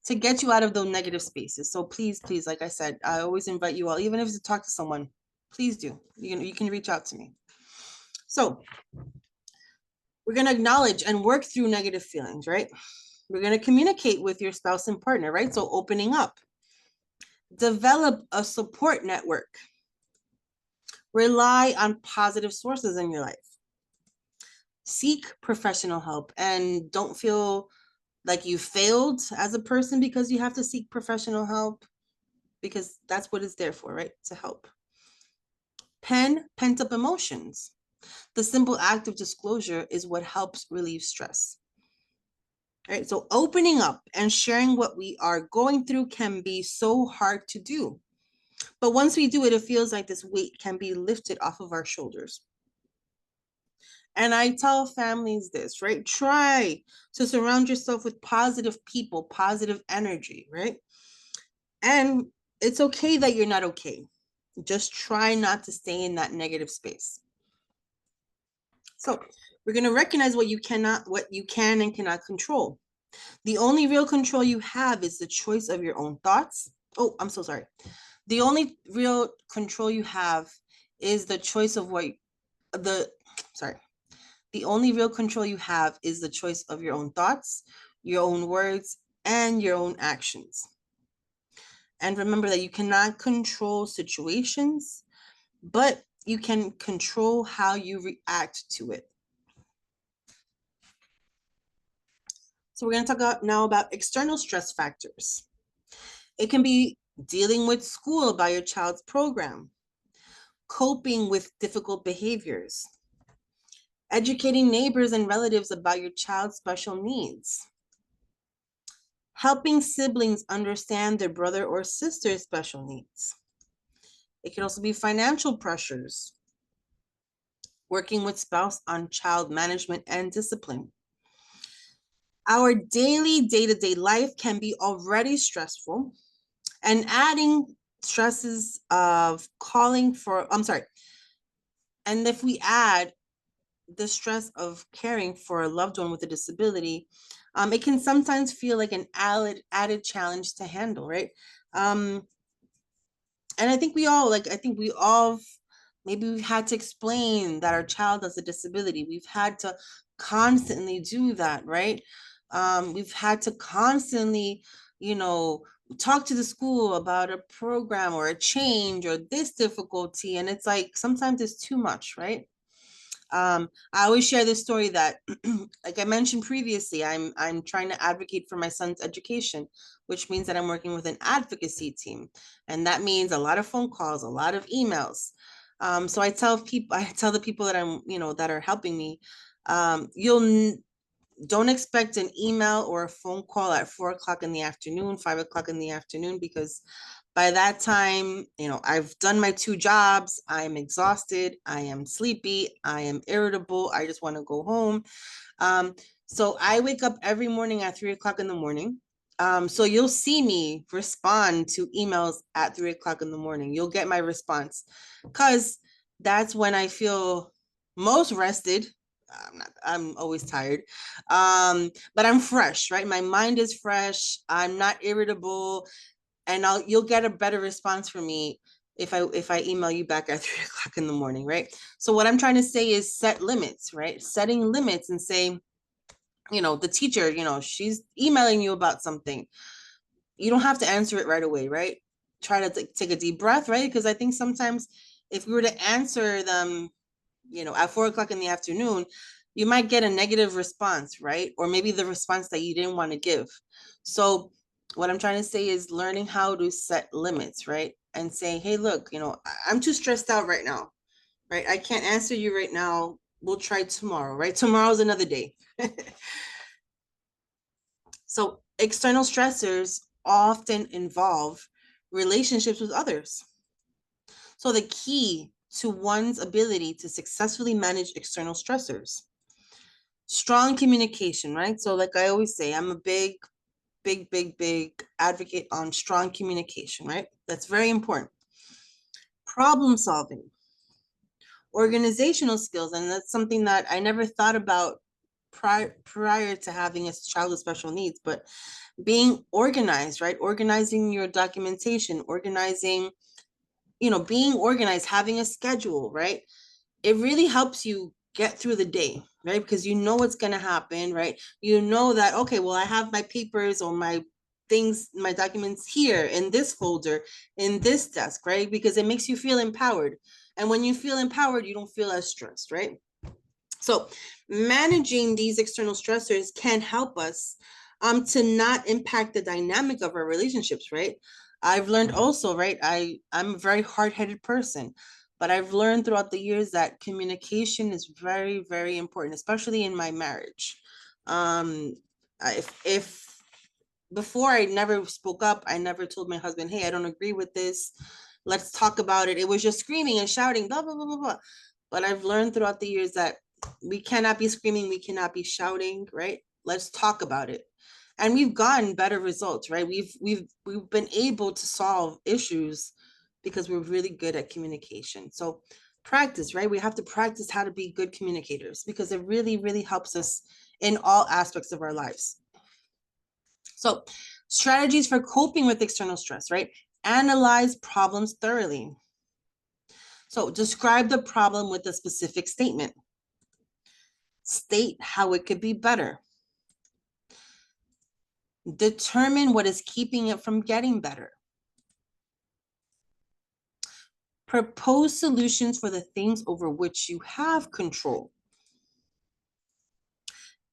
to get you out of those negative spaces. So please, like I said, I always invite you all, even if it's to talk to someone, please do. You can reach out to me. So we're going to acknowledge and work through negative feelings, right? We're going to communicate with your spouse and partner, right? So opening up, develop a support network, rely on positive sources in your life, seek professional help, and don't feel like you failed as a person because you have to seek professional help, because that's what it's there for, right? To help. Pent up emotions. The simple act of disclosure is what helps relieve stress. All right, so opening up and sharing what we are going through can be so hard to do. But once we do it, it feels like this weight can be lifted off of our shoulders. And I tell families this, right? Try to surround yourself with positive people, positive energy, right? And it's okay that you're not okay. Just try not to stay in that negative space. So we're going to recognize what you can and cannot control. The only real control you have is the choice of your own thoughts. Oh, I'm so sorry. The only real control you have is the choice of the only real control you have is the choice of your own thoughts, your own words, and your own actions. And remember that you cannot control situations, but you can control how you react to it. So we're going to talk now about external stress factors. It can be dealing with school about your child's program, coping with difficult behaviors, educating neighbors and relatives about your child's special needs, helping siblings understand their brother or sister's special needs. It can also be financial pressures, working with spouse on child management and discipline. Our daily day-to-day life can be already stressful, and adding stresses of and if we add the stress of caring for a loved one with a disability, it can sometimes feel like an added challenge to handle, right? And I think we all maybe we've had to explain that our child has a disability. We've had to constantly do that, right? We've had to constantly, talk to the school about a program or a change or this difficulty. And it's like sometimes it's too much, right? I always share this story that, like I mentioned previously, I'm trying to advocate for my son's education, which means that I'm working with an advocacy team, and that means a lot of phone calls, a lot of emails. So I tell the people that that are helping me, don't expect an email or a phone call at 4 o'clock in the afternoon, 5 o'clock in the afternoon, because by that time, I've done my 2 jobs. I'm exhausted. I am sleepy. I am irritable. I just want to go home. So I wake up every morning at 3 o'clock in the morning. So you'll see me respond to emails at 3 o'clock in the morning. You'll get my response because that's when I feel most rested. I'm always tired. But I'm fresh, right? My mind is fresh. I'm not irritable, and you'll get a better response from me if I email you back at 3 o'clock in the morning, right? So what I'm trying to say is set limits, right? Setting limits and say, the teacher, she's emailing you about something. You don't have to answer it right away, right? Try to take a deep breath, right? Because I think sometimes if we were to answer them, at 4 o'clock in the afternoon, you might get a negative response, right? Or maybe the response that you didn't want to give. So what I'm trying to say is learning how to set limits, right? And saying, hey, look, I'm too stressed out right now, right? I can't answer you right now. We'll try tomorrow, right? Tomorrow's another day. So external stressors often involve relationships with others. So the key to one's ability to successfully manage external stressors, strong communication, right? So like I always say, I'm a big advocate on strong communication, right? That's very important. Problem solving, organizational skills, and that's something that I never thought about prior to having a child with special needs, but being organized, right? Organizing your documentation, being organized, having a schedule, right? It really helps you get through the day, right? Because you know what's going to happen, right? You know that, okay, well, I have my papers or my things, my documents here in this folder, in this desk, right? Because it makes you feel empowered. And when you feel empowered, you don't feel as stressed, right? So managing these external stressors can help us to not impact the dynamic of our relationships, right? I've learned also, right? I'm a very hard-headed person, but I've learned throughout the years that communication is very, very important, especially in my marriage. If before I never spoke up, I never told my husband, hey, I don't agree with this. Let's talk about it. It was just screaming and shouting, blah, blah, blah, blah, blah. But I've learned throughout the years that we cannot be screaming, we cannot be shouting, right? Let's talk about it. And we've gotten better results, right? We've been able to solve issues because we're really good at communication. So practice, right? We have to practice how to be good communicators because it really, really helps us in all aspects of our lives. So strategies for coping with external stress, right? Analyze problems thoroughly. So describe the problem with a specific statement. State how it could be better. Determine what is keeping it from getting better. Propose solutions for the things over which you have control.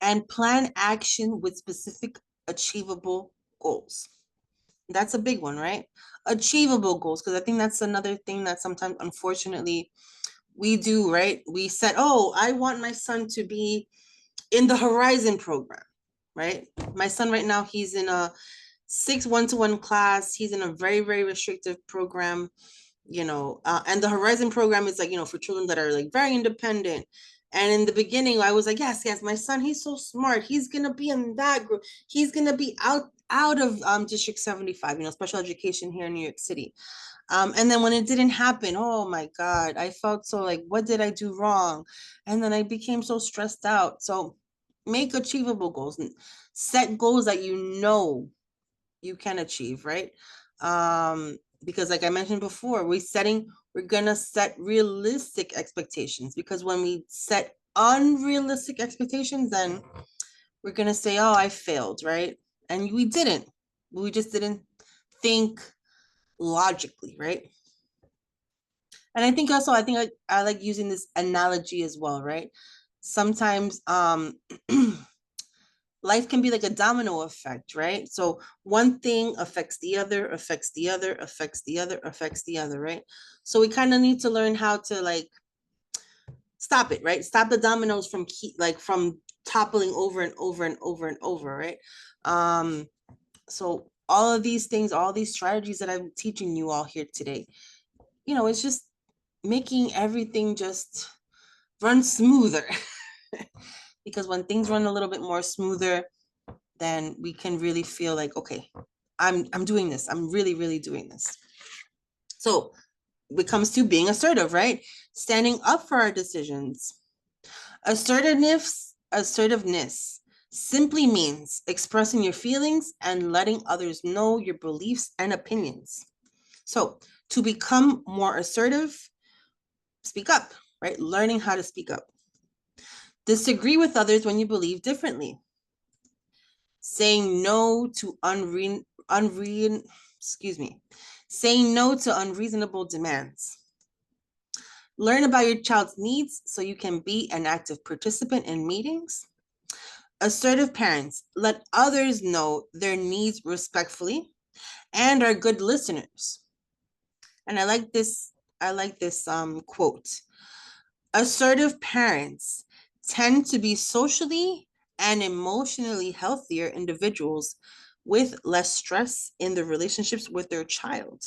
and plan action with specific achievable goals. That's a big one, right? Achievable goals, because I think that's another thing that sometimes, unfortunately, we do, right? We said, oh, I want my son to be in the Horizon program, right? My son right now, he's in a 6 1-to-1 class. He's in a very, very restrictive program, and the Horizon program is like, for children that are like very independent. And in the beginning, I was like, yes, my son, he's so smart. He's gonna be in that group. He's gonna be out of District 75, special education here in New York City. And then when it didn't happen, oh my God, I felt so like, what did I do wrong? And then I became so stressed out. So make achievable goals and set goals that you can achieve, right? Because like I mentioned before, we're gonna set realistic expectations, because when we set unrealistic expectations, then we're gonna say, oh, I failed, right? And we didn't. We just didn't think logically, right? And I think also, I like using this analogy as well, right? Sometimes life can be like a domino effect, right? So one thing affects the other, affects the other, affects the other, affects the other, right? So we kind of need to learn how to like stop it, right? Stop the dominoes from toppling over and over and over and over, right? So all of these things, all these strategies that I'm teaching you all here today, it's just making everything just run smoother. Because when things run a little bit more smoother, then we can really feel like, okay, I'm doing this. I'm really, really doing this. So it comes to being assertive, right? Standing up for our decisions. Assertiveness simply means expressing your feelings and letting others know your beliefs and opinions. So to become more assertive, speak up, right? Learning how to speak up. Disagree with others when you believe differently. Saying no to saying no to unreasonable demands. Learn about your child's needs so you can be an active participant in meetings. Assertive parents let others know their needs respectfully and are good listeners. And I like this quote. Assertive parents tend to be socially and emotionally healthier individuals with less stress in the relationships with their child.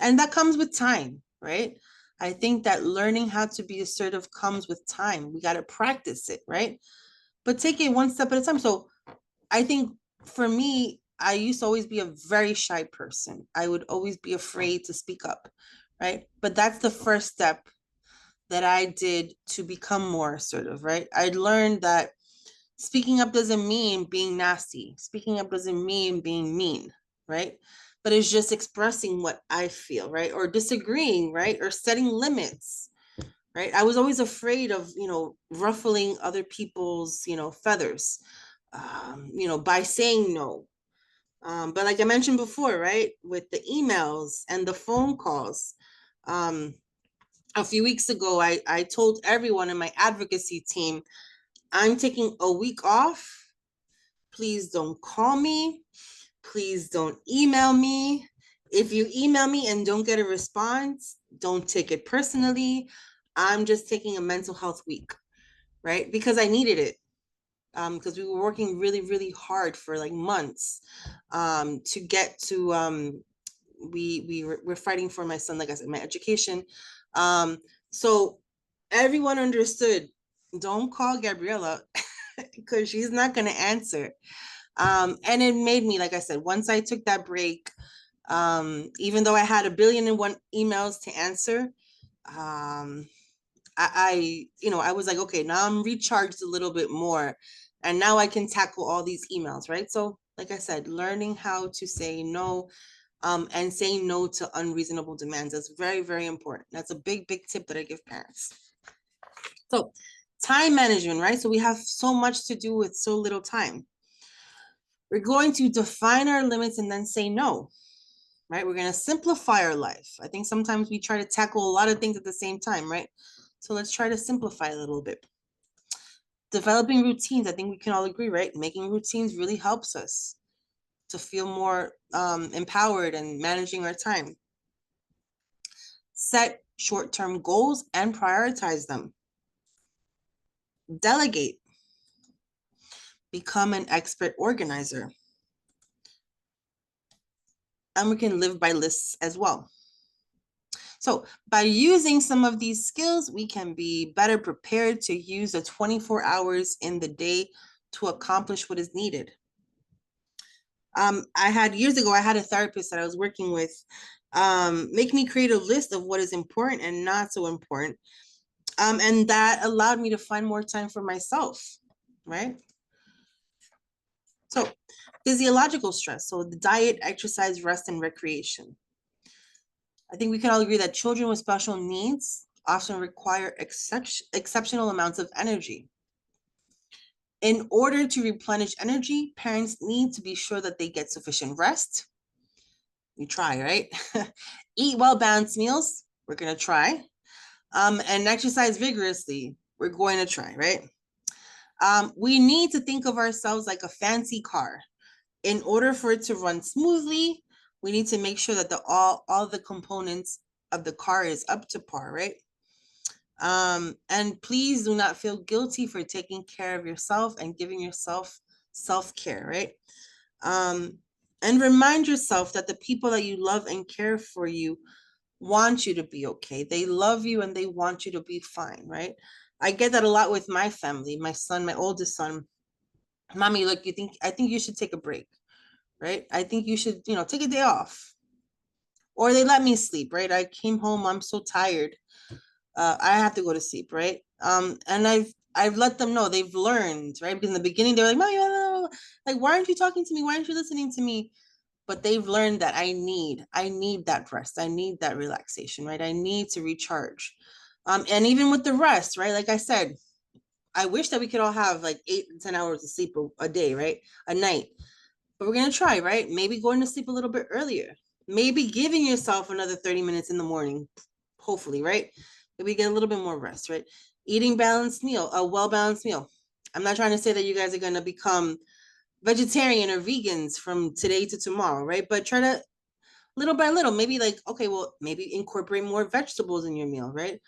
And that comes with time, right? I think that learning how to be assertive comes with time. We got to practice it, right? But take it one step at a time. So I think for me, I used to always be a very shy person. I would always be afraid to speak up, right? But that's the first step that I did to become more assertive, right? I learned that speaking up doesn't mean being nasty. Speaking up doesn't mean being mean, right? But it's just expressing what I feel, right? Or disagreeing, right? Or setting limits, right? I was always afraid of, ruffling other people's, feathers, by saying no. But like I mentioned before, right? With the emails and the phone calls, a few weeks ago, I told everyone in my advocacy team, I'm taking a week off. Please don't call me. Please don't email me. If you email me and don't get a response, don't take it personally. I'm just taking a mental health week, right? Because I needed it. Because we were working really, really hard for like months to get to we're fighting for my son, like I said, my education. So everyone understood, don't call Gabriela because she's not going to answer. And it made me, like I said, once I took that break, even though I had 1,000,000,001 emails to answer, I was like, okay, now I'm recharged a little bit more, and now I can tackle all these emails, right? So, like I said, learning how to say no, and saying no to unreasonable demands. That's very, very important. That's a big, big tip that I give parents. So, time management, right? So we have so much to do with so little time. We're going to define our limits and then say no, right? We're going to simplify our life. I think sometimes we try to tackle a lot of things at the same time, right? So let's try to simplify a little bit. Developing routines, I think we can all agree, right? Making routines really helps us to feel more empowered and managing our time. Set short-term goals and prioritize them. Delegate. Become an expert organizer. And we can live by lists as well. So by using some of these skills, we can be better prepared to use the 24 hours in the day to accomplish what is needed. Years ago, I had a therapist that I was working with make me create a list of what is important and not so important. And that allowed me to find more time for myself, right? So physiological stress, so the diet, exercise, rest, and recreation. I think we can all agree that children with special needs often require exceptional amounts of energy. In order to replenish energy, parents need to be sure that they get sufficient rest. We try, right? Eat well-balanced meals. We're going to try. And exercise vigorously. We're going to try, right? We need to think of ourselves like a fancy car. In order for it to run smoothly, we need to make sure that all the components of the car is up to par, right? And please do not feel guilty for taking care of yourself and giving yourself self-care, right? And remind yourself that the people that you love and care for you want you to be okay. They love you and they want you to be fine, right? I get that a lot with my family, my son, my oldest son. Mommy, look, I think you should take a break, right? I think you should, take a day off. Or they let me sleep, right? I came home, I'm so tired. I have to go to sleep, right? And I've let them know, they've learned, right? Because in the beginning they were like, Mommy, like, why aren't you talking to me? Why aren't you listening to me? But they've learned that I need that rest. I need that relaxation, right? I need to recharge. And even with the rest, right? Like I said, I wish that we could all have like 8 to 10 hours of sleep a day, right? A night. But we're going to try, right? Maybe going to sleep a little bit earlier. Maybe giving yourself another 30 minutes in the morning, hopefully, right? Maybe get a little bit more rest, right? Eating balanced meal, a well-balanced meal. I'm not trying to say that you guys are going to become vegetarian or vegans from today to tomorrow, right? But try to little by little, maybe like, okay, well, maybe incorporate more vegetables in your meal, right?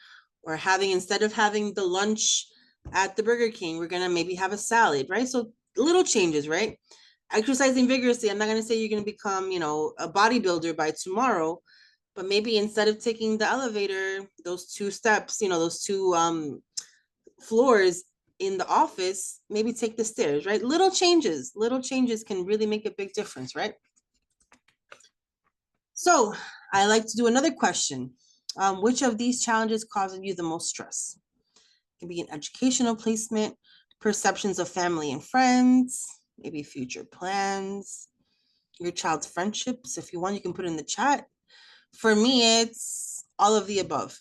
Or instead of having the lunch at the Burger King, we're going to maybe have a salad, right? So little changes, right? Exercising vigorously. I'm not going to say you're going to become, a bodybuilder by tomorrow, but maybe instead of taking the elevator, those 2 steps, those 2 floors in the office, maybe take the stairs, right? Little changes can really make a big difference, right? So I like to do another question. Which of these challenges causes you the most stress? It can be an educational placement, perceptions of family and friends, maybe future plans, your child's friendships. If you want, you can put it in the chat. For me, it's all of the above.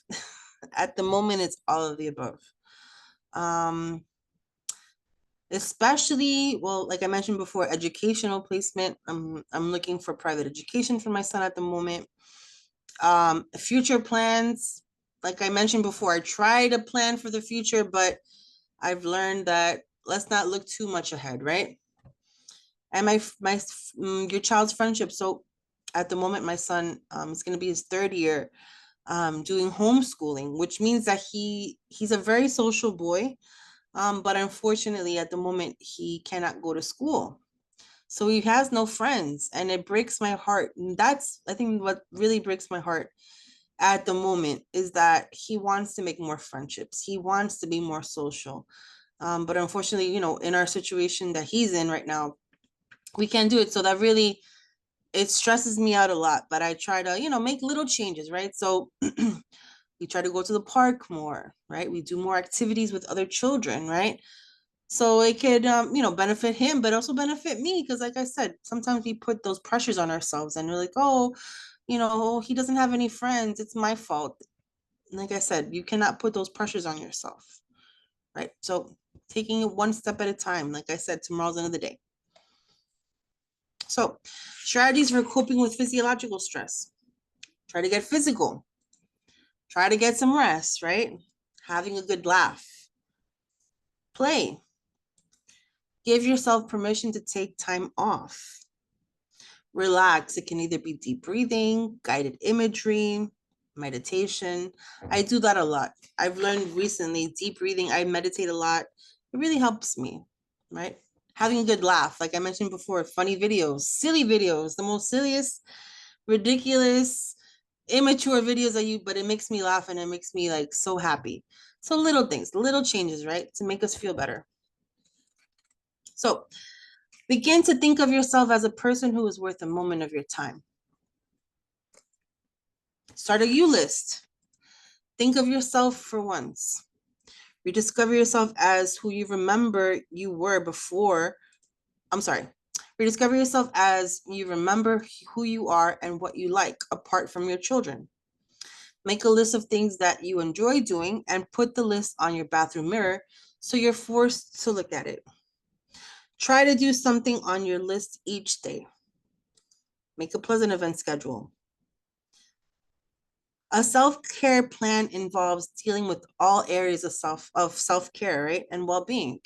At the moment, it's all of the above. Especially, well, like I mentioned before, educational placement. I'm looking for private education for my son at the moment. Future plans, like I mentioned before, I try to plan for the future, but I've learned that let's not look too much ahead, right? And your child's friendship. So at the moment, my son is going to be his 3rd year doing homeschooling, which means that he's a very social boy. But unfortunately, at the moment, he cannot go to school. So he has no friends, and it breaks my heart. And that's, I think, what really breaks my heart at the moment is that he wants to make more friendships. He wants to be more social. But unfortunately, in our situation that he's in right now, we can't do it. So that really, it stresses me out a lot, but I try to, make little changes, right? So we try to go to the park more, right? We do more activities with other children, right? So it could, benefit him, but also benefit me. Because like I said, sometimes we put those pressures on ourselves and we're like, oh, he doesn't have any friends. It's my fault. Like I said, you cannot put those pressures on yourself, right? So taking it one step at a time, like I said, tomorrow's another day. So strategies for coping with physiological stress. Try to get physical. Try to get some rest, right? Having a good laugh. Play. Give yourself permission to take time off. Relax. It can either be deep breathing, guided imagery, meditation. I do that a lot. I've learned recently deep breathing. I meditate a lot. It really helps me, right? Having a good laugh, like I mentioned before, funny videos, silly videos, the most silliest, ridiculous, immature videos of you, but it makes me laugh and it makes me like so happy. So little things, little changes, right? To make us feel better. So begin to think of yourself as a person who is worth a moment of your time. Start a you list. Think of yourself for once. Rediscover yourself as who you remember you were before. Rediscover yourself as you remember who you are and what you like apart from your children. Make a list of things that you enjoy doing and put the list on your bathroom mirror so you're forced to look at it. Try to do something on your list each day. Make a pleasant event schedule. A self-care plan involves dealing with all areas of self-care, right? And well-being.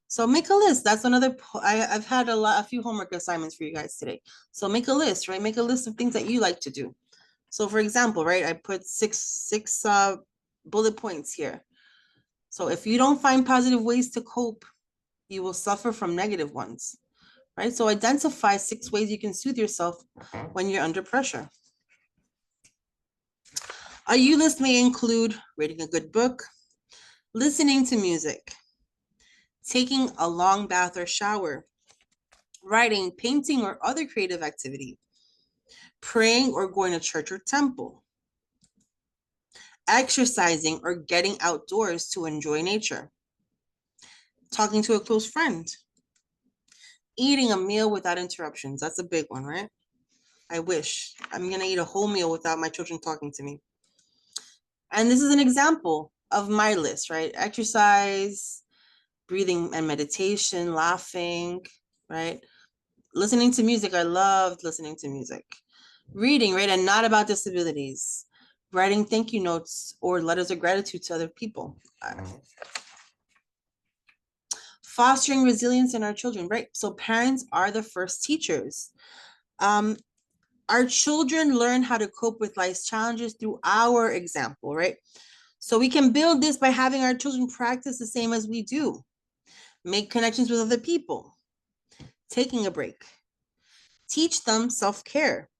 So make a list. That's another, I've had a few homework assignments for you guys today. So make a list, right? Make a list of things that you like to do. So for example, right, I put six bullet points here. So if you don't find positive ways to cope, you will suffer from negative ones, right? So identify 6 ways you can soothe yourself when you're under pressure. A you list may include reading a good book, listening to music, taking a long bath or shower, writing, painting, or other creative activity, praying or going to church or temple, exercising or getting outdoors to enjoy nature, talking to a close friend, eating a meal without interruptions. That's a big one, right? I wish. I'm gonna eat a whole meal without my children talking to me. And this is an example of my list, right? Exercise, breathing and meditation, laughing, right? Listening to music. I loved listening to music. Reading, right? And not about disabilities. Writing thank you notes or letters of gratitude to other people. Fostering resilience in our children, right? So parents are the first teachers. Our children learn how to cope with life's challenges through our example, right? So we can build this by having our children practice the same as we do. Make connections with other people. Taking a break. Teach them self-care.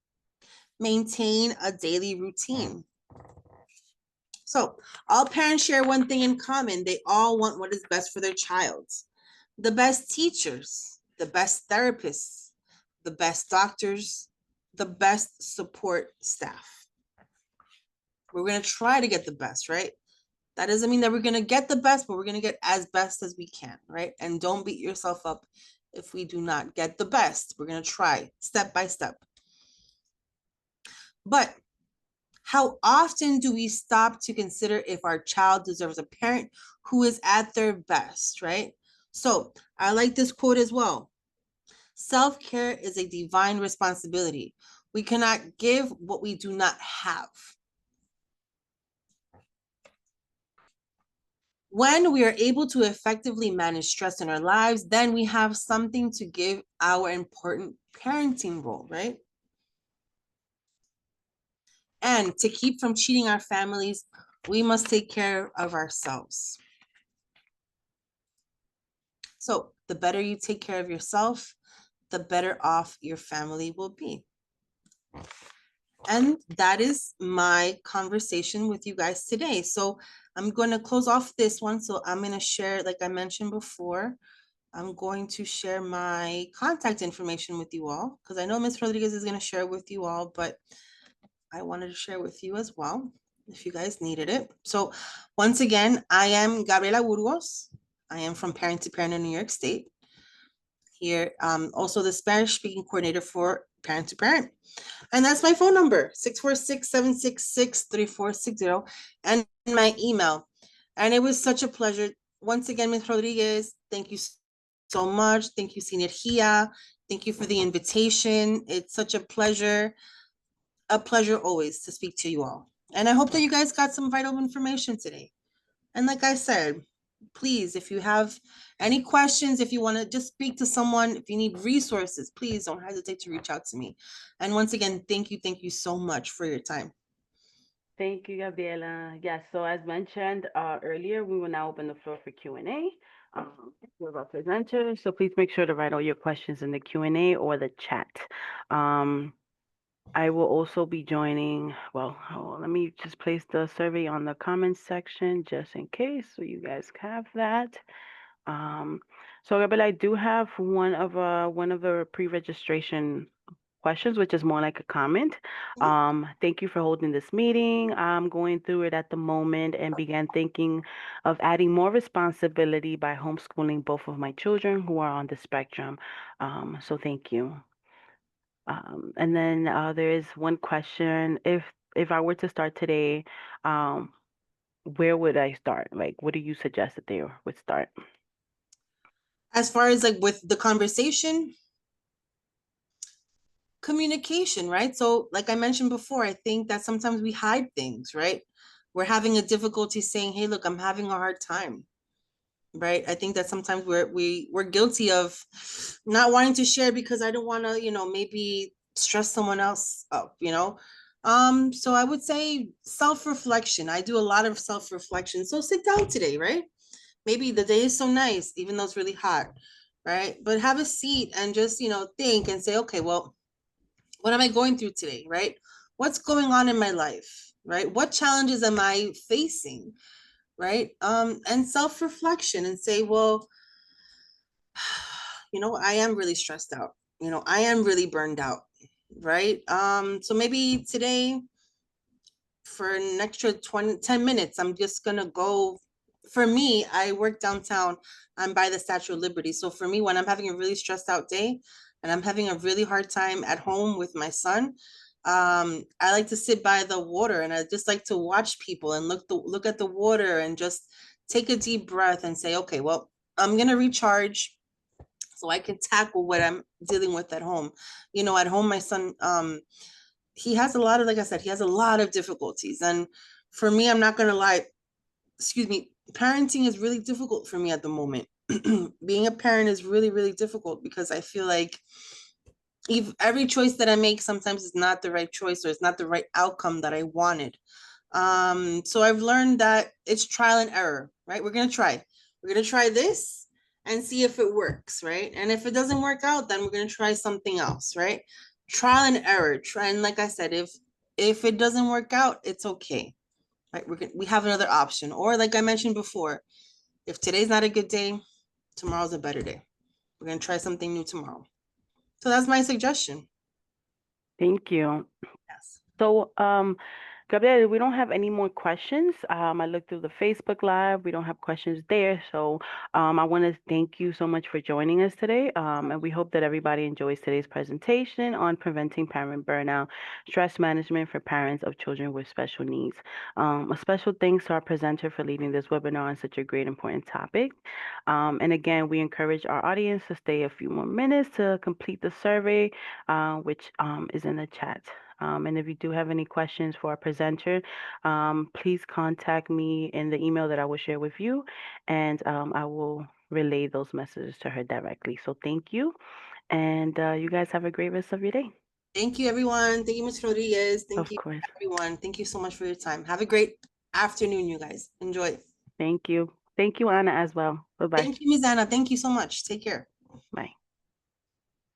Maintain a daily routine. So all parents share one thing in common. They all want what is best for their child. The best teachers, the best therapists, the best doctors, the best support staff. We're going to try to get the best, right? That doesn't mean that we're going to get the best, but we're going to get as best as we can, right? And don't beat yourself up if we do not get the best. We're going to try step by step. But how often do we stop to consider if our child deserves a parent who is at their best, right? So I like this quote as well. Self-care is a divine responsibility. We cannot give what we do not have. When we are able to effectively manage stress in our lives, then we have something to give our important parenting role, right? And to keep from cheating our families, we must take care of ourselves. So the better you take care of yourself, the better off your family will be. And that is my conversation with you guys today. So I'm going to close off this one. So I'm going to share, like I mentioned before, I'm going to share my contact information with you all because I know Ms. Rodriguez is going to share with you all, but I wanted to share with you as well if you guys needed it. So once again, I am Gabriela Burgos. I am from Parent to Parent in New York State. Here, also the Spanish speaking coordinator for Parent to Parent. And that's my phone number, 646-766-3460, and my email. And it was such a pleasure. Once again, Ms. Rodriguez, thank you so much. Thank you, Sinergia. Thank you for the invitation. It's such a pleasure always to speak to you all. And I hope that you guys got some vital information today. And like I said, please, if you have any questions, if you want to just speak to someone, if you need resources, please don't hesitate to reach out to me. And once again, thank you so much for your time. Thank you, Gabriela. Yes, so as mentioned earlier, we will now open the floor for Q&A with our presenters. So please make sure to write all your questions in the Q&A or the chat. I will also be joining, well, let me just place the survey on the comments section just in case, so you guys have that. So Gabriela, I do have one of the pre-registration questions, which is more like a comment. Thank you for holding this meeting. I'm going through it at the moment and began thinking of adding more responsibility by homeschooling both of my children who are on the spectrum. So thank you. And then there is one question. If I were to start today, um, where would I start? Like, what do you suggest that they would start? As far as like with the conversation, communication, right? So like I mentioned before, I think that sometimes we hide things, right? We're having a difficulty saying, hey, look, I'm having a hard time, right? I think that sometimes we're guilty of not wanting to share because I don't want to, maybe stress someone else up, so I would say self-reflection. I do a lot of self-reflection. So sit down today, right? Maybe the day is so nice even though it's really hot, right? But have a seat and just, think and say, okay, well, what am I going through today, right? What's going on in my life, right? What challenges am I facing, right? And self-reflection and say, well, I am really stressed out. I am really burned out, right? So maybe today for an extra 10 minutes, I'm just gonna go. For me, I work downtown. I'm by the Statue of Liberty. So for me, when I'm having a really stressed out day and I'm having a really hard time at home with my son, I like to sit by the water and I just like to watch people and look at the water and just take a deep breath and say, okay, well, I'm gonna recharge so I can tackle what I'm dealing with at home. At home, my son, he has a lot of, like I said, he has a lot of difficulties. And for me, I'm not going to lie, excuse me, parenting is really difficult for me at the moment. Being a parent is really, really difficult because I feel like if every choice that I make sometimes is not the right choice or it's not the right outcome that I wanted. So I've learned that it's trial and error, right? We're gonna try this and see if it works, right? And if it doesn't work out, then we're gonna try something else, right? Trial and error. Try, and like I said, if it doesn't work out, it's okay, right? We have another option, or like I mentioned before, if today's not a good day, tomorrow's a better day. We're gonna try something new tomorrow. So that's my suggestion. Thank you. Yes. So, Gabriel, we don't have any more questions. I looked through the Facebook Live. We don't have questions there. So, I want to thank you so much for joining us today. And we hope that everybody enjoys today's presentation on preventing parent burnout, stress management for parents of children with special needs. A special thanks to our presenter for leading this webinar on such a great, important topic. And again, we encourage our audience to stay a few more minutes to complete the survey, which is in the chat. And if you do have any questions for our presenter, please contact me in the email that I will share with you, and I will relay those messages to her directly. So thank you, and you guys have a great rest of your day. Thank you, everyone. Thank you, Ms. Rodriguez. Thank Of you, course. everyone. Thank you so much for your time. Have a great afternoon, you guys. Enjoy. Thank you. Thank you, Anna, as well. Bye-bye. Thank you, Ms. Anna. Thank you so much. Take care. Bye.